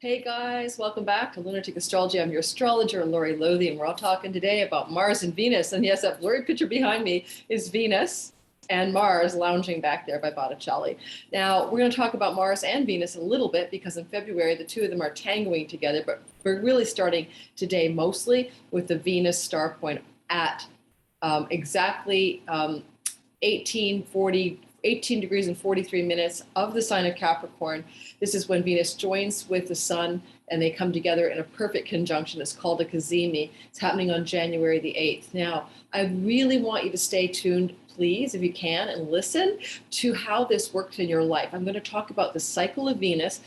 Hey guys, welcome back to Lunatic Astrology. I'm your astrologer, Lori Lothy, and we're all talking today about Mars and Venus. And yes, that blurry picture behind me is Venus and Mars lounging back there by Botticelli. Now, we're going to talk about Mars and Venus a little bit because in February, the two of them are tangoing together, but we're really starting today mostly with the Venus star point at exactly 18 degrees and 43 minutes of the sign of Capricorn. This is when Venus joins with the sun and they come together in a perfect conjunction. It's called a Cazimi. It's happening on January the 8th. Now, I really want you to stay tuned, please, if you can, and listen to how this works in your life. I'm going to talk about the cycle of Venus,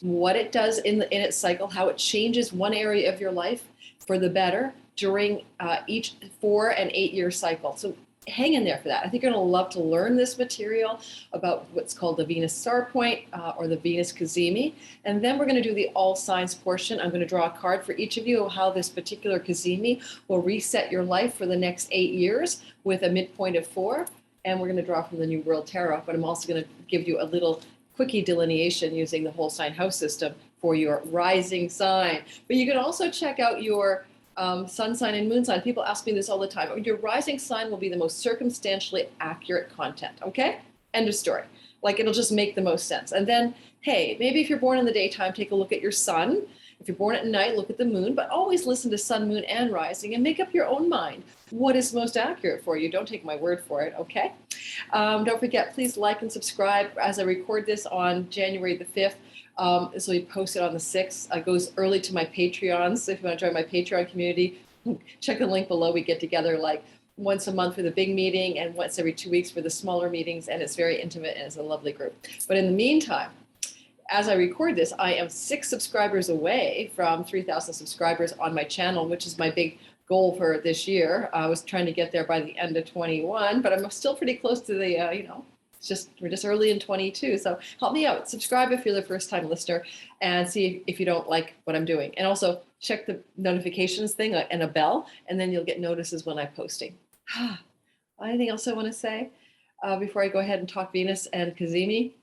what it does in its cycle, how it changes one area of your life for the better during each 4 and 8 year cycle. So hang in there for that. I think you're going to love to learn this material about what's called the Venus star point or the Venus Cazimi. And then we're going to do the all signs portion. I'm going to draw a card for each of you of how this particular Cazimi will reset your life for the next 8 years with a midpoint of 4. And we're going to draw from the New World Tarot, but I'm also going to give you a little quickie delineation using the whole sign house system for your rising sign. But you can also check out your sun sign and moon sign. People ask me this all the time. Your rising sign will be the most circumstantially accurate content. Okay? End of story. Like it'll just make the most sense. And then, hey, maybe if you're born in the daytime, take a look at your sun. If you're born at night, look at the moon, but always listen to sun, moon, and rising and make up your own mind. What is most accurate for you? Don't take my word for it, okay? Don't forget, please like and subscribe as I record this on January the 5th. This will be posted on the 6th. It goes early to my Patreons. So if you want to join my Patreon community, check the link below. We get together like once a month for the big meeting and once every 2 weeks for the smaller meetings. And it's very intimate and it's a lovely group. But in the meantime, as I record this, I am 6 subscribers away from 3,000 subscribers on my channel, which is my big goal for this year. I was trying to get there by the end of 21, but I'm still pretty close to the, we're just early in 22. So help me out. Subscribe if you're the first time listener and see if you don't like what I'm doing. And also check the notifications thing and a bell, and then you'll get notices when I'm posting. Anything else I want to say before I go ahead and talk Venus and Cazimi?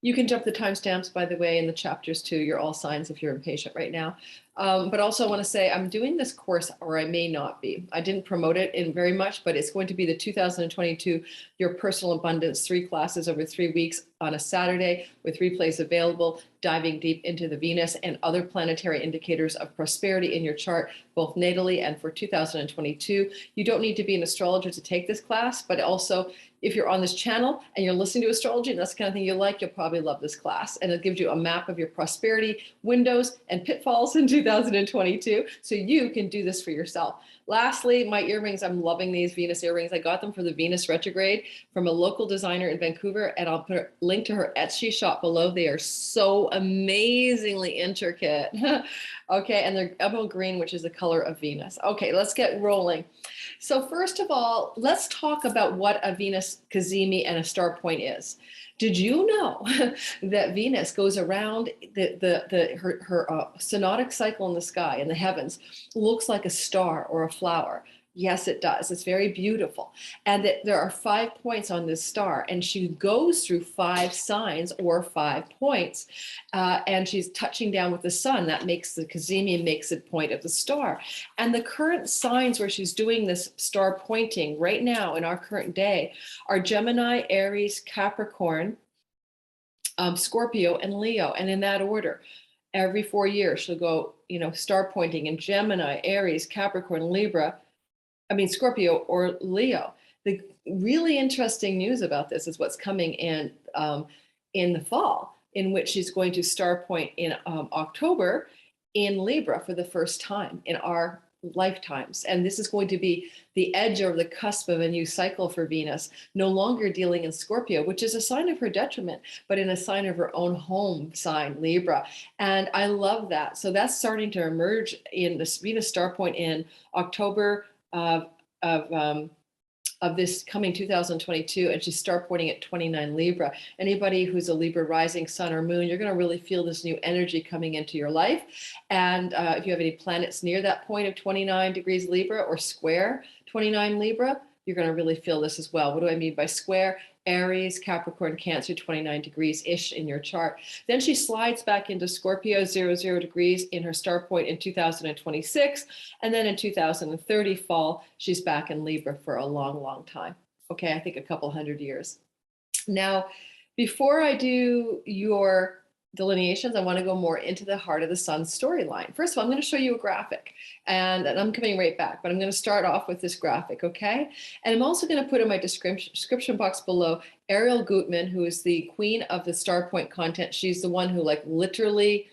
You can jump the timestamps, by the way, in the chapters too. You're all signs if you're impatient right now. But also I want to say I'm doing this course, or I may not be. I didn't promote it in very much, but it's going to be the 2022 Your Personal Abundance 3 classes over 3 weeks on a Saturday with replays available, diving deep into the Venus and other planetary indicators of prosperity in your chart, both natally and for 2022. You don't need to be an astrologer to take this class, but also if you're on this channel and you're listening to astrology and that's the kind of thing you like, you'll probably love this class. And it gives you a map of your prosperity windows and pitfalls in 2022. So you can do this for yourself. Lastly, my earrings, I'm loving these Venus earrings. I got them for the Venus retrograde from a local designer in Vancouver, and I'll put a link to her Etsy shop below. They are so amazingly intricate. Okay, and they're emerald green, which is the color of Venus. Okay, let's get rolling. So first of all, let's talk about what a Venus Cazimi and a star point is. Did you know that Venus goes around her synodic cycle in the sky, in the heavens, looks like a star or a flower? Yes, it does. It's very beautiful. And that there are 5 points on this star, and she goes through 5 signs or 5 points, and she's touching down with the sun. That makes the Cazimi, makes it point of the star. And the current signs where she's doing this star pointing right now in our current day are Gemini, Aries, Capricorn, Scorpio, and Leo, and in that order. Every 4 years, she'll go, star pointing in Gemini, Aries, Capricorn, Scorpio or Leo. The really interesting news about this is what's coming in the fall, in which she's going to star point in October in Libra for the first time in our lifetimes. And this is going to be the edge or the cusp of a new cycle for Venus, no longer dealing in Scorpio, which is a sign of her detriment, but in a sign of her own home sign, Libra. And I love that. So that's starting to emerge in this Venus star point in October of this coming 2022, and she's star pointing at 29 Libra. Anybody who's a Libra rising sun or moon, you're going to really feel this new energy coming into your life. And if you have any planets near that point of 29 degrees Libra or square 29 Libra, you're going to really feel this as well. What do I mean by square? Aries, Capricorn, Cancer, 29 degrees-ish in your chart. Then she slides back into Scorpio, 00 degrees in her star point in 2026. And then in 2030 fall, she's back in Libra for a long, long time. Okay, I think a couple hundred years. Now, before I do your delineations, I want to go more into the heart of the sun storyline. First of all, I'm going to show you a graphic, and I'm coming right back, but I'm going to start off with this graphic, okay? And I'm also going to put in my description box below Ariel Gutman, who is the queen of the star point content. She's the one who like literally,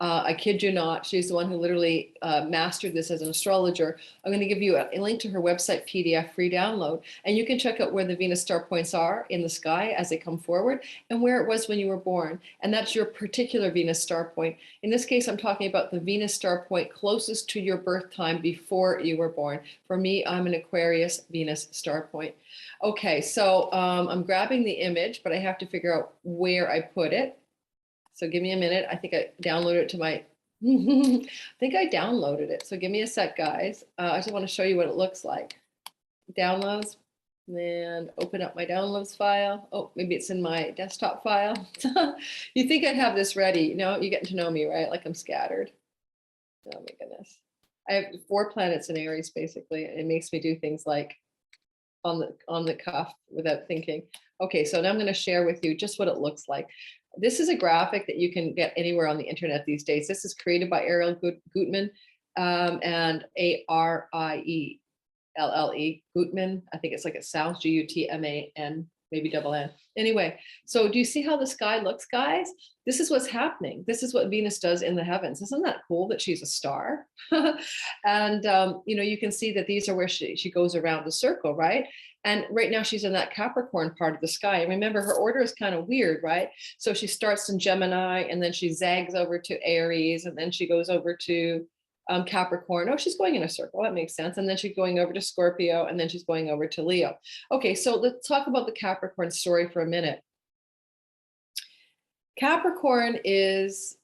I kid you not, she's the one who literally mastered this as an astrologer. I'm going to give you a link to her website PDF free download, and you can check out where the Venus star points are in the sky as they come forward and where it was when you were born. And that's your particular Venus star point. In this case, I'm talking about the Venus star point closest to your birth time before you were born. For me, I'm an Aquarius Venus star point. Okay, so I'm grabbing the image, but I have to figure out where I put it. So give me a minute. I think I downloaded it to my, I think I downloaded it. So give me a sec, guys. I just want to show you what it looks like. Downloads, and open up my downloads file. Oh, maybe it's in my desktop file. You think I'd have this ready. No, you're getting to know me, right? Like I'm scattered. Oh my goodness. I have 4 planets in Aries, basically. It makes me do things like on the cuff without thinking. Okay, so now I'm going to share with you just what it looks like. This is a graphic that you can get anywhere on the internet these days. This is created by Ariel Gutman and Arielle Gutman. I think it's like it sounds, Gutman, maybe double N. Anyway, so do you see how the sky looks, guys? This is what's happening. This is what Venus does in the heavens. Isn't that cool that she's a star? And, you know, you can see that these are where she goes around the circle, right? And right now she's in that Capricorn part of the sky. And remember, her order is kind of weird, right? So she starts in Gemini, and then she zags over to Aries, and then she goes over to Capricorn. Oh, she's going in a circle. That makes sense. And then she's going over to Scorpio, and then she's going over to Leo. Okay, so let's talk about the Capricorn story for a minute. Capricorn is,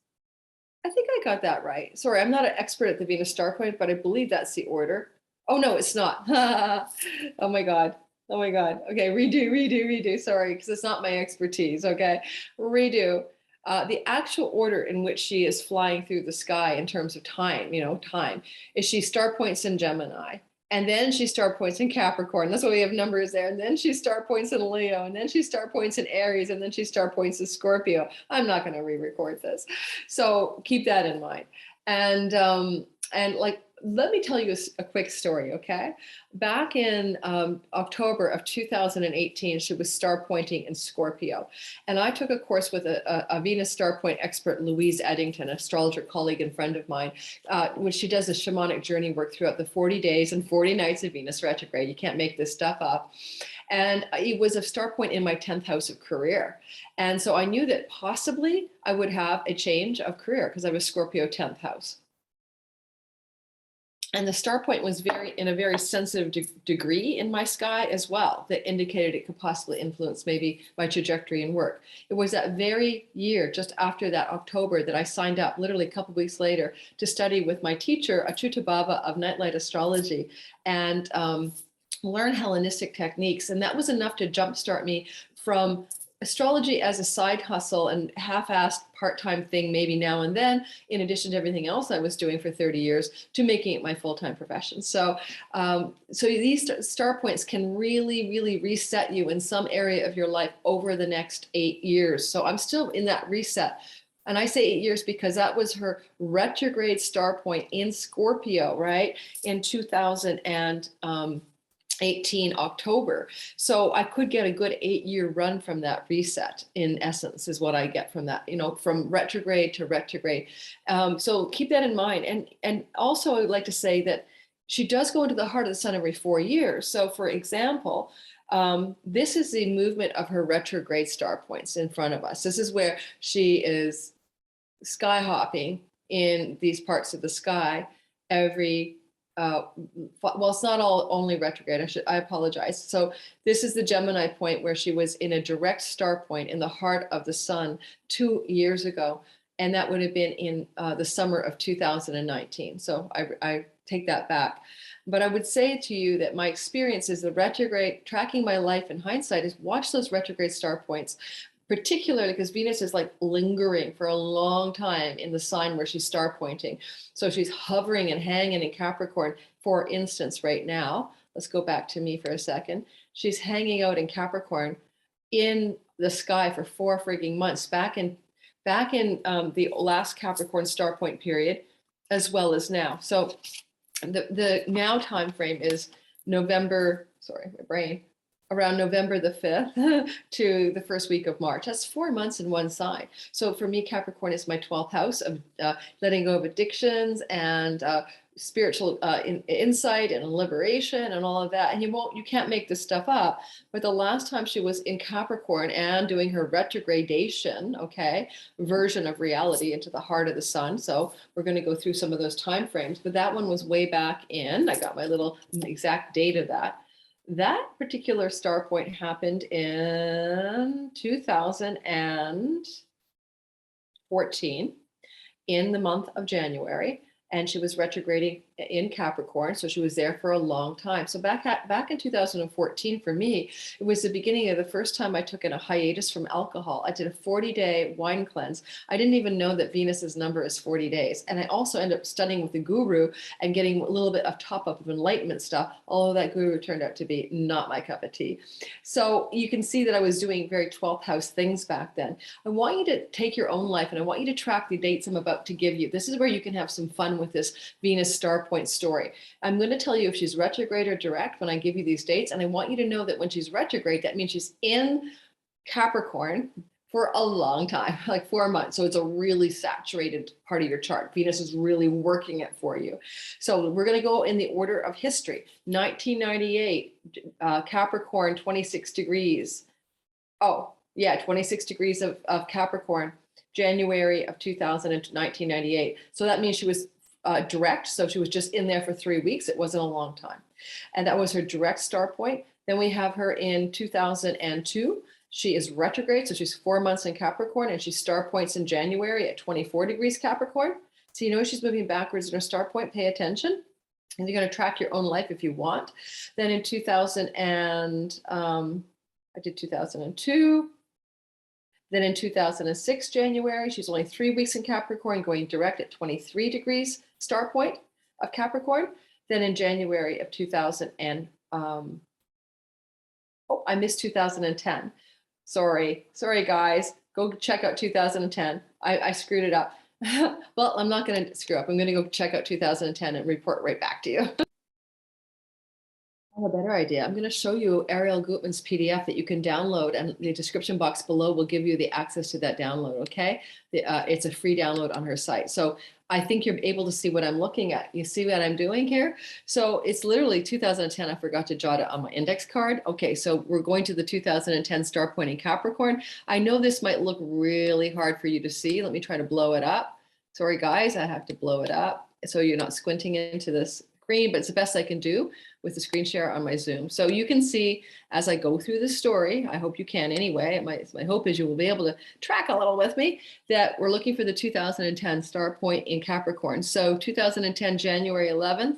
I think I got that right. Sorry, I'm not an expert at the Venus star point, but I believe that's the order. Oh, no, it's not. Oh my God. Oh my God. Okay, redo. Sorry, because it's not my expertise. Okay, redo. The actual order in which she is flying through the sky in terms of time, time, is she star points in Gemini, and then she star points in Capricorn. That's why we have numbers there. And then she star points in Leo, and then she star points in Aries, and then she star points in Scorpio. I'm not going to re-record this, so keep that in mind. And like, let me tell you a quick story, okay? Back in October of 2018, she was star pointing in Scorpio. And I took a course with a Venus star point expert, Louise Eddington, astrologer colleague and friend of mine, when she does a shamanic journey work throughout the 40 days and 40 nights of Venus retrograde. You can't make this stuff up. And it was a star point in my 10th house of career. And so I knew that possibly I would have a change of career because I was Scorpio 10th house. And the star point was in a very sensitive degree in my sky as well, that indicated it could possibly influence maybe my trajectory and work. It was that very year, just after that October, that I signed up, literally a couple of weeks later, to study with my teacher, Achuta Baba of Nightlight Astrology, and learn Hellenistic techniques. And that was enough to jumpstart me from astrology as a side hustle and half-assed part-time thing maybe now and then, in addition to everything else I was doing for 30 years, to making it my full-time profession. So these star points can really, really reset you in some area of your life over the next 8 years. So I'm still in that reset. And I say 8 years because that was her retrograde star point in Scorpio, right? In 2018 October. So I could get a good 8-year run from that reset, in essence, is what I get from that, from retrograde to retrograde. So keep that in mind. And also I would like to say that she does go into the heart of the sun every 4 years. So for example, this is the movement of her retrograde star points in front of us. This is where she is sky hopping in these parts of the sky every well, it's not only retrograde. I apologize. So this is the Gemini point where she was in a direct star point in the heart of the sun 2 years ago. And that would have been in the summer of 2019. So I take that back. But I would say to you that my experience is the retrograde, tracking my life in hindsight, is watch those retrograde star points, particularly because Venus is like lingering for a long time in the sign where she's star pointing. So she's hovering and hanging in Capricorn, for instance, right now. Let's go back to me for a second. She's hanging out in Capricorn in the sky for 4 frigging months, back in the last Capricorn star point period, as well as now. So the now time frame is November, sorry, my brain, around November the 5th to the first week of March. That's 4 months in one sign. So for me, Capricorn is my 12th house of letting go of addictions and spiritual insight and liberation and all of that. And you can't make this stuff up. But the last time she was in Capricorn and doing her retrogradation, okay, version of reality into the heart of the sun. So we're going to go through some of those time frames, but that one was way back in, I got my little exact date of that. That particular star point happened in 2014 in the month of January. And she was retrograding in Capricorn, so she was there for a long time. So back in 2014, for me, it was the beginning of the first time I took in a hiatus from alcohol. I did a 40-day wine cleanse. I didn't even know that Venus's number is 40 days. And I also ended up studying with the guru and getting a little bit of top-up of enlightenment stuff, although that guru turned out to be not my cup of tea. So you can see that I was doing very 12th house things back then. I want you to take your own life, and I want you to track the dates I'm about to give you. This is where you can have some fun with this Venus star point story. I'm going to tell you if she's retrograde or direct when I give you these dates. And I want you to know that when she's retrograde, that means she's in Capricorn for a long time, like 4 months. So it's a really saturated part of your chart. Venus is really working it for you. So we're going to go in the order of history. 1998, Capricorn, 26 degrees. Oh, yeah, 26 degrees of Capricorn, January of 1998. So that means she was direct. So she was just in there for 3 weeks. It wasn't a long time. And that was her direct star point. Then we have her in 2002. She is retrograde. So she's 4 months in Capricorn, and she star points in January at 24 degrees Capricorn. So you know she's moving backwards in her star point. Pay attention. And you're going to track your own life if you want. Then in 2000 and I did 2002. Then in 2006, January, she's only 3 weeks in Capricorn, going direct at 23 degrees star point of Capricorn. Then in January of 2000 and, oh, I missed 2010. Sorry, guys. Go check out 2010. I screwed it up. Well, I'm not going to screw up. I'm going to go check out 2010 and report right back to you. I have a better idea. I'm going to show you Ariel Gutman's PDF that you can download, and the description box below will give you the access to that download, okay? It's a free download on her site. So I think you're able to see what I'm looking at. You see what I'm doing here? So it's literally 2010. I forgot to jot it on my index card. Okay, so we're going to the 2010 star point in Capricorn. I know this might look really hard for you to see. Let me try to blow it up. Sorry, guys, I have to blow it up so you're not squinting into this screen, but it's the best I can do with the screen share on my Zoom. So you can see as I go through the story, I hope you can anyway, my hope is you will be able to track a little with me, that we're looking for the 2010 star point in Capricorn. So 2010, January 11th,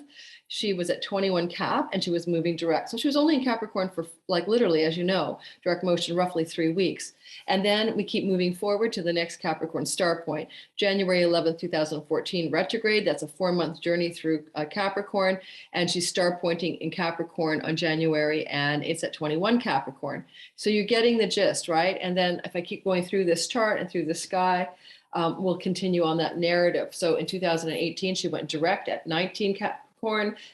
she was at 21 Cap and she was moving direct. So she was only in Capricorn for, like, literally, as you know, direct motion, roughly 3 weeks. And then we keep moving forward to the next Capricorn star point, January 11th, 2014 retrograde. That's a 4-month journey through Capricorn. And she's star pointing in Capricorn on January, and it's at 21 Capricorn. So you're getting the gist, right? And then if I keep going through this chart and through the sky, we'll continue on that narrative. So in 2018, she went direct at 19 Capricorn.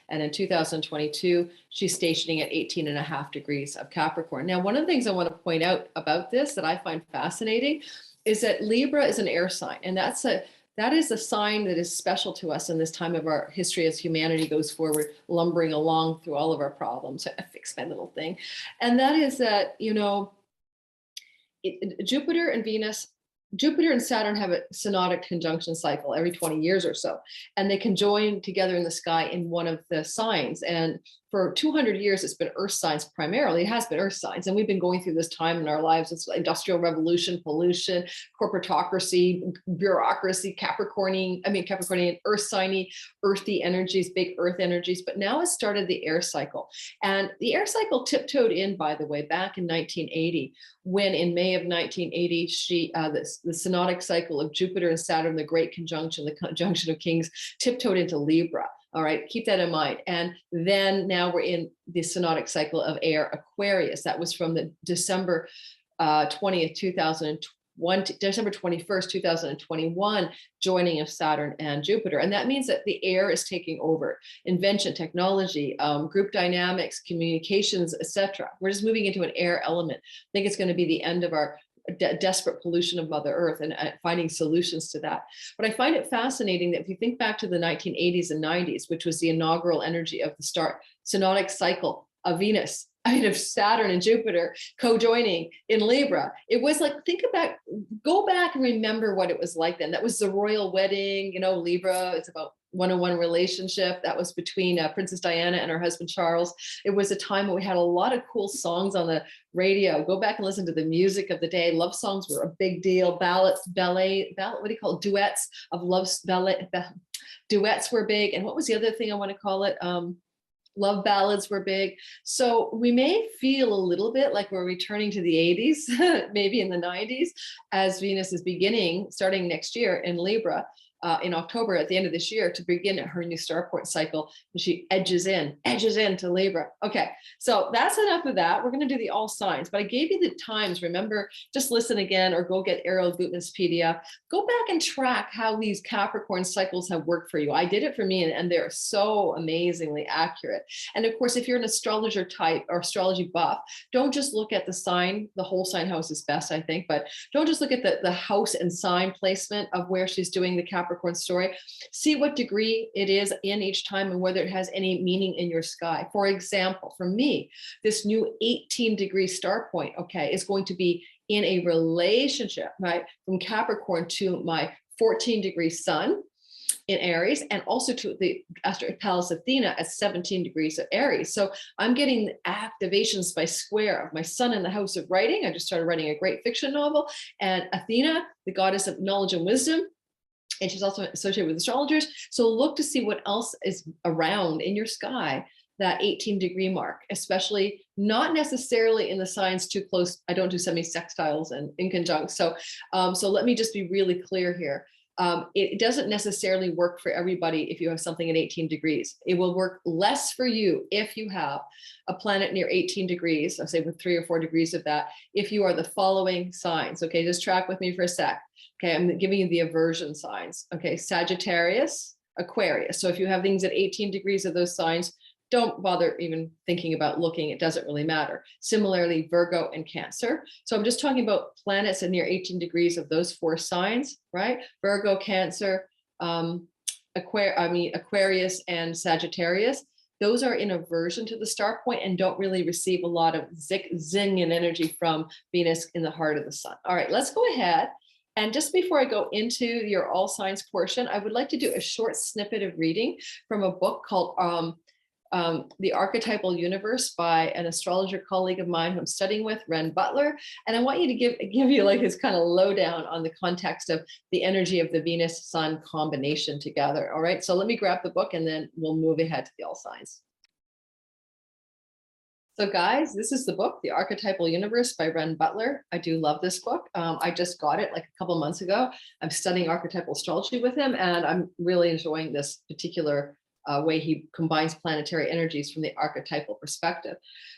And in 2022, she's stationing at 18.5 degrees of Capricorn. Now, one of the things I want to point out about this that I find fascinating is that Libra is an air sign, and that is a sign that is special to us in this time of our history as humanity goes forward, lumbering along through all of our problems. I fixed my little thing. And that is that, you know, Jupiter and Saturn have a synodic conjunction cycle every 20 years or so, and they can join together in the sky in one of the signs. And for 200 years, it's been earth signs primarily. It has been earth signs. And we've been going through this time in our lives. It's industrial revolution, pollution, corporatocracy, bureaucracy, Capricornian, earth signy, earthy energies, big earth energies. But now it's started the air cycle. And the air cycle tiptoed in, by the way, back in 1980, when in May of 1980, the synodic cycle of Jupiter and Saturn, the great conjunction, the conjunction of kings, tiptoed into Libra. All right, keep that in mind. And then now we're in the synodic cycle of air, Aquarius. That was from the December 20th, 2001, December 21st, 2021, joining of Saturn and Jupiter. And that means that the air is taking over invention, technology, group dynamics, communications, etc. We're just moving into an air element. I think it's going to be the end of our desperate pollution of Mother Earth and finding solutions to that. But I find it fascinating that if you think back to the 1980s and 90s, which was the inaugural energy of the synodic cycle of Venus, of Saturn and Jupiter co-joining in Libra, it was like, go back and remember what it was like then. That was the royal wedding, Libra, it's about one-on-one relationship that was between Princess Diana and her husband Charles. It was a time when we had a lot of cool songs on the radio. Go back and listen to the music of the day. Love songs were a big deal. Ballads, ballet, what do you call it? Duets of love, duets were big. And what was the other thing I want to call it? Love ballads were big. So we may feel a little bit like we're returning to the 80s, maybe in the 90s, as Venus is starting next year in Libra, in October at the end of this year, to begin her new starport cycle. And she edges into Libra. Okay, so that's enough of that. We're going to do the all signs, but I gave you the times. Remember, just listen again or go get Ariel Gutman's PDF. Go back and track how these Capricorn cycles have worked for you. I did it for me, and they're so amazingly accurate. And of course, if you're an astrologer type or astrology buff, don't just look at the sign. The whole sign house is best, I think, but don't just look at the house and sign placement of where she's doing the Capricorn story. See what degree it is in each time and whether it has any meaning in your sky. For example, for me, this new 18-degree star point, okay, is going to be in a relationship, right, from Capricorn to my 14-degree sun in Aries, and also to the asteroid Pallas Athena at 17 degrees of Aries. So I'm getting activations by square of my sun in the house of writing. I just started writing a great fiction novel, and Athena, the goddess of knowledge and wisdom, and she's also associated with astrologers. So look to see what else is around in your sky, that 18-degree mark, especially not necessarily in the signs too close. I don't do semi-sextiles and in conjunct. So let me just be really clear here. It doesn't necessarily work for everybody if you have something at 18 degrees. It will work less for you if you have a planet near 18 degrees, I'll say with 3 or 4 degrees of that, if you are the following signs. Okay, just track with me for a sec. Okay, I'm giving you the aversion signs. Okay, Sagittarius, Aquarius. So if you have things at 18 degrees of those signs, don't bother even thinking about looking. It doesn't really matter. Similarly, Virgo and Cancer. So I'm just talking about planets at near 18 degrees of those 4 signs, right? Virgo, Cancer, Aquarius and Sagittarius. Those are in aversion to the star point and don't really receive a lot of zing and energy from Venus in the heart of the sun. All right, let's go ahead. And just before I go into your all signs portion, I would like to do a short snippet of reading from a book called The Archetypal Universe by an astrologer colleague of mine who I'm studying with, Ren Butler. And I want you to give you like this kind of lowdown on the context of the energy of the Venus-Sun combination together. All right, so let me grab the book and then we'll move ahead to the all signs. So guys, this is the book, The Archetypal Universe by Ren Butler. I do love this book. I just got it like a couple months ago. I'm studying archetypal astrology with him, and I'm really enjoying this particular way he combines planetary energies from the archetypal perspective.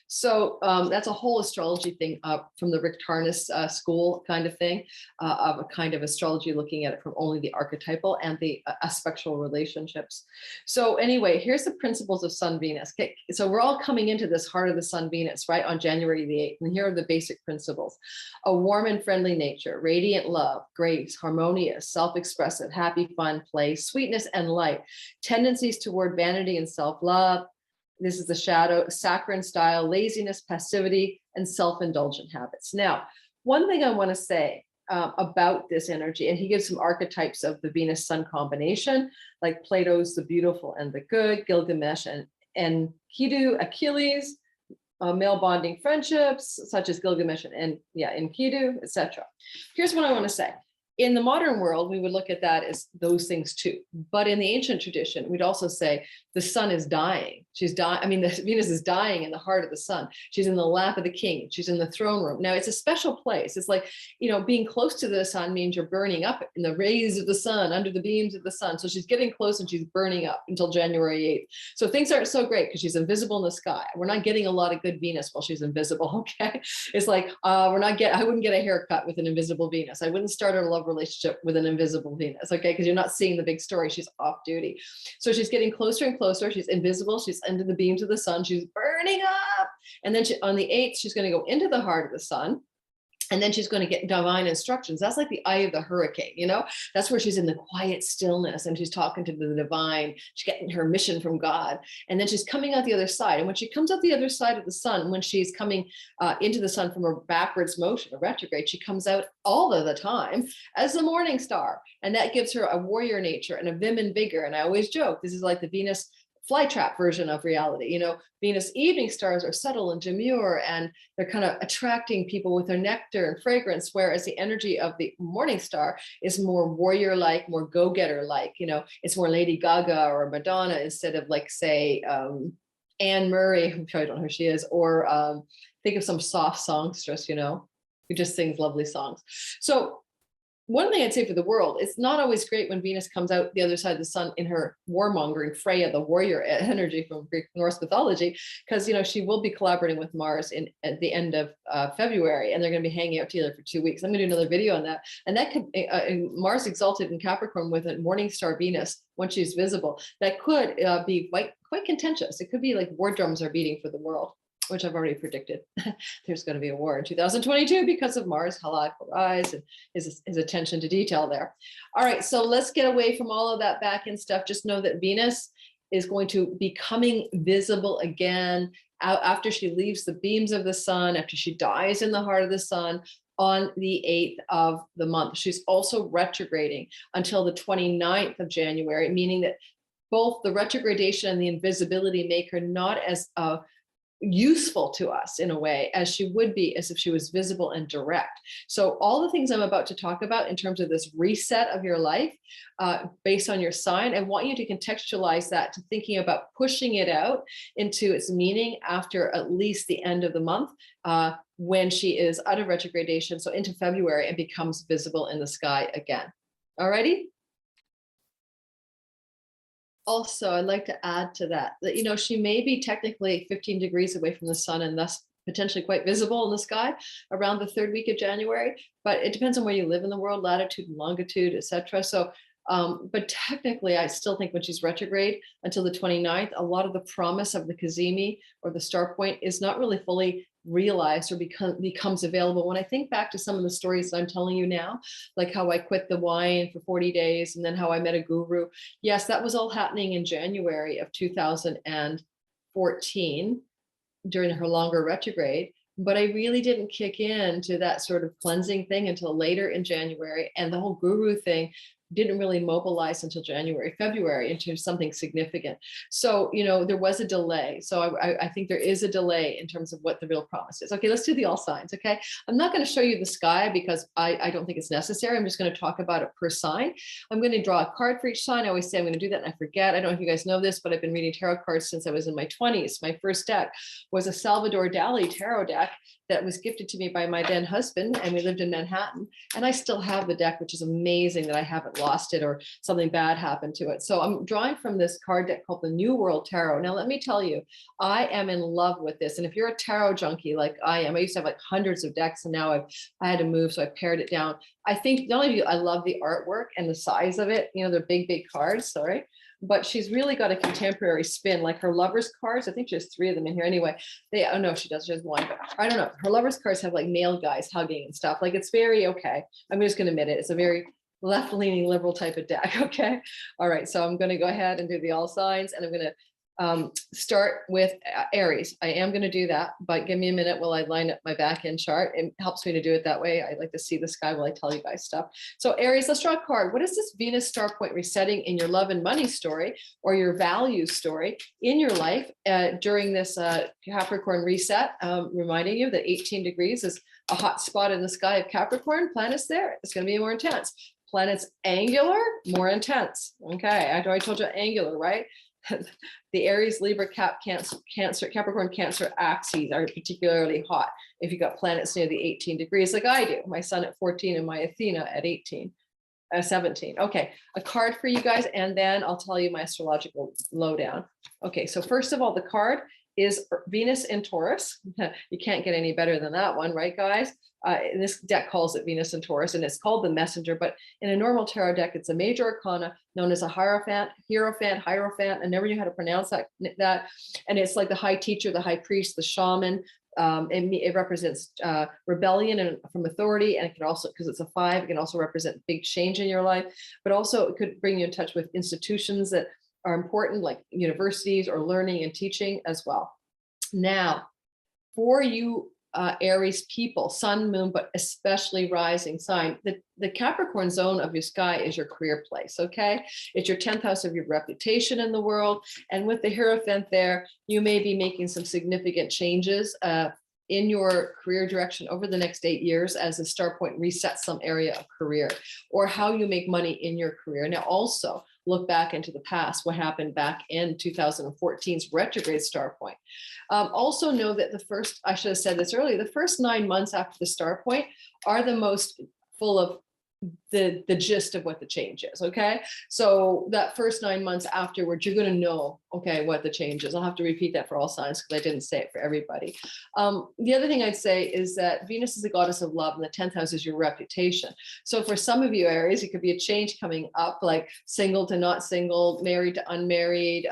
So that's a whole astrology thing from the Rick Tarnas school kind of thing, of a kind of astrology looking at it from only the archetypal and the aspectual relationships. So anyway, here's the principles of Sun Venus. Okay, so we're all coming into this heart of the Sun Venus, right, on January the 8th. And here are the basic principles. A warm and friendly nature, radiant love, grace, harmonious, self-expressive, happy, fun, play, sweetness, and light, tendencies toward vanity and self-love. This is the shadow, saccharine style, laziness, passivity, and self-indulgent habits. Now, one thing I want to say about this energy, and he gives some archetypes of the Venus-Sun combination, like Plato's The Beautiful and the Good, Gilgamesh and Enkidu, Achilles, male bonding friendships such as Gilgamesh and Enkidu, etc. Here's what I want to say. In the modern world, we would look at that as those things too. But in the ancient tradition, we'd also say the sun is dying. She's dying. I mean, the Venus is dying in the heart of the sun. She's in the lap of the king. She's in the throne room. Now, it's a special place. It's like, being close to the sun means you're burning up in the rays of the sun, under the beams of the sun. So she's getting close and she's burning up until January 8th. So things aren't so great because she's invisible in the sky. We're not getting a lot of good Venus while she's invisible, okay? It's like, I wouldn't get a haircut with an invisible Venus. I wouldn't start a love relationship with an invisible Venus, okay? Because you're not seeing the big story. She's off duty. So she's getting closer and closer. She's invisible. She's under the beams of the sun. She's burning up. And then on the 8th, she's going to go into the heart of the sun. And then she's going to get divine instructions. That's like the eye of the hurricane, that's where she's in the quiet stillness and she's talking to the divine. She's getting her mission from God. And then she's coming out the other side. And when she comes out the other side of the sun, when she's coming into the sun from a backwards motion, a retrograde, she comes out all of the time as the morning star. And that gives her a warrior nature and a vim and vigor. And I always joke, this is like the Venus flytrap version of reality. Venus evening stars are subtle and demure, and they're kind of attracting people with their nectar and fragrance, whereas the energy of the morning star is more warrior-like, more go-getter-like. It's more Lady Gaga or Madonna instead of, like, say, Anne Murray, who probably don't know who she is, or think of some soft songstress, who just sings lovely songs. So one thing I'd say for the world, it's not always great when Venus comes out the other side of the sun in her warmongering Freya, the warrior energy from Greek Norse mythology, because she will be collaborating with Mars at the end of February, and they're going to be hanging out together for 2 weeks. I'm going to do another video on that, and that could Mars exalted in Capricorn with a morning star Venus when she's visible. That could be quite contentious. It could be like war drums are beating for the world, which I've already predicted. There's going to be a war in 2022 because of Mars heliacal rise and his attention to detail there. All right, so let's get away from all of that back end stuff. Just know that Venus is going to be coming visible again after she leaves the beams of the sun, after she dies in the heart of the sun on the 8th of the month. She's also retrograding until the 29th of January, meaning that both the retrogradation and the invisibility make her not as useful to us in a way as she would be as if she was visible and direct. So all the things I'm about to talk about in terms of this reset of your life based on your sign, I want you to contextualize that to thinking about pushing it out into its meaning after at least the end of the month when she is out of retrogradation, so into February, and becomes visible in the sky again. Alrighty? Also, I'd like to add to that, she may be technically 15 degrees away from the sun and thus potentially quite visible in the sky around the 3rd week of January, but it depends on where you live in the world, latitude and longitude, etc. So, but technically, I still think when she's retrograde until the 29th, a lot of the promise of the Cazimi or the star point is not really fully realized or becomes available. When I think back to some of the stories that I'm telling you now, like how I quit the wine for 40 days and then how I met a guru. Yes, that was all happening in January of 2014 during her longer retrograde, but I really didn't kick in to that sort of cleansing thing until later in January. And the whole guru thing didn't really mobilize until January, February into something significant. So, there was a delay. So I think there is a delay in terms of what the real promise is. Okay, let's do the all signs, okay? I'm not going to show you the sky because I don't think it's necessary. I'm just going to talk about it per sign. I'm going to draw a card for each sign. I always say I'm going to do that and I forget. I don't know if you guys know this, but I've been reading tarot cards since I was in my 20s. My first deck was a Salvador Dali tarot deck that was gifted to me by my then husband, and we lived in Manhattan. And I still have the deck, which is amazing that I haven't lost it or something bad happened to it. So I'm drawing from this card deck called the New World Tarot. Now, let me tell you, I am in love with this. And if you're a tarot junkie like I am, I used to have like hundreds of decks, and now I had to move, so I pared it down. I think not only do I love the artwork and the size of it, they're big, big cards, sorry. But she's really got a contemporary spin, like her lover's cards. I think she has 3 of them in here anyway. Oh no, she does. She has 1. But I don't know. Her lover's cards have like male guys hugging and stuff. Like, it's very okay. I'm just going to admit it. It's a very left-leaning liberal type of deck. Okay. All right. So I'm going to go ahead and do the all signs, and I'm going to Start with Aries. I am going to do that, but give me a minute while I line up my back end chart. It helps me to do it that way. I like to see the sky while I tell you guys stuff. So Aries, let's draw a card. What is this Venus star point resetting in your love and money story or your values story in your life during this Capricorn reset? Reminding you that 18 degrees is a hot spot in the sky of Capricorn. Planets there. It's going to be more intense. Planets angular, more intense. Okay, I already told you angular, right? The Aries, Libra, Cancer, Capricorn, Cancer axes are particularly hot if you got planets near the 18 degrees like I do. My sun at 14 and my Athena at 17. Okay, a card for you guys, and then I'll tell you my astrological lowdown. Okay, so first of all, the card is Venus in Taurus. You can't get any better than that one, right, guys? This deck calls it Venus in Taurus, and it's called the Messenger, but in a normal tarot deck, it's a major arcana known as a Hierophant. I never knew how to pronounce that. And it's like the high teacher, the high priest, the shaman. It represents rebellion and from authority, and it can also, because it's a 5, it can also represent big change in your life, but also it could bring you in touch with institutions that are important, like universities or learning and teaching as well. Now, for you Aries people, sun, moon, but especially rising sign, the Capricorn zone of your sky is your career place, okay? It's your 10th house of your reputation in the world. And with the Hierophant there, you may be making some significant changes in your career direction over the next 8 years as the star point resets some area of career or how you make money in your career. Now, also look back into the past, what happened back in 2014's retrograde star point. Also know that I should have said this earlier, the first 9 months after the star point are the most full of the gist of what the change is. Okay. So that first 9 months afterwards, you're going to know, okay, what the change is. I'll have to repeat that for all signs because I didn't say it for everybody. The other thing I'd say is that Venus is the goddess of love and the 10th house is your reputation. So for some of you Aries, it could be a change coming up, like single to not single, married to unmarried,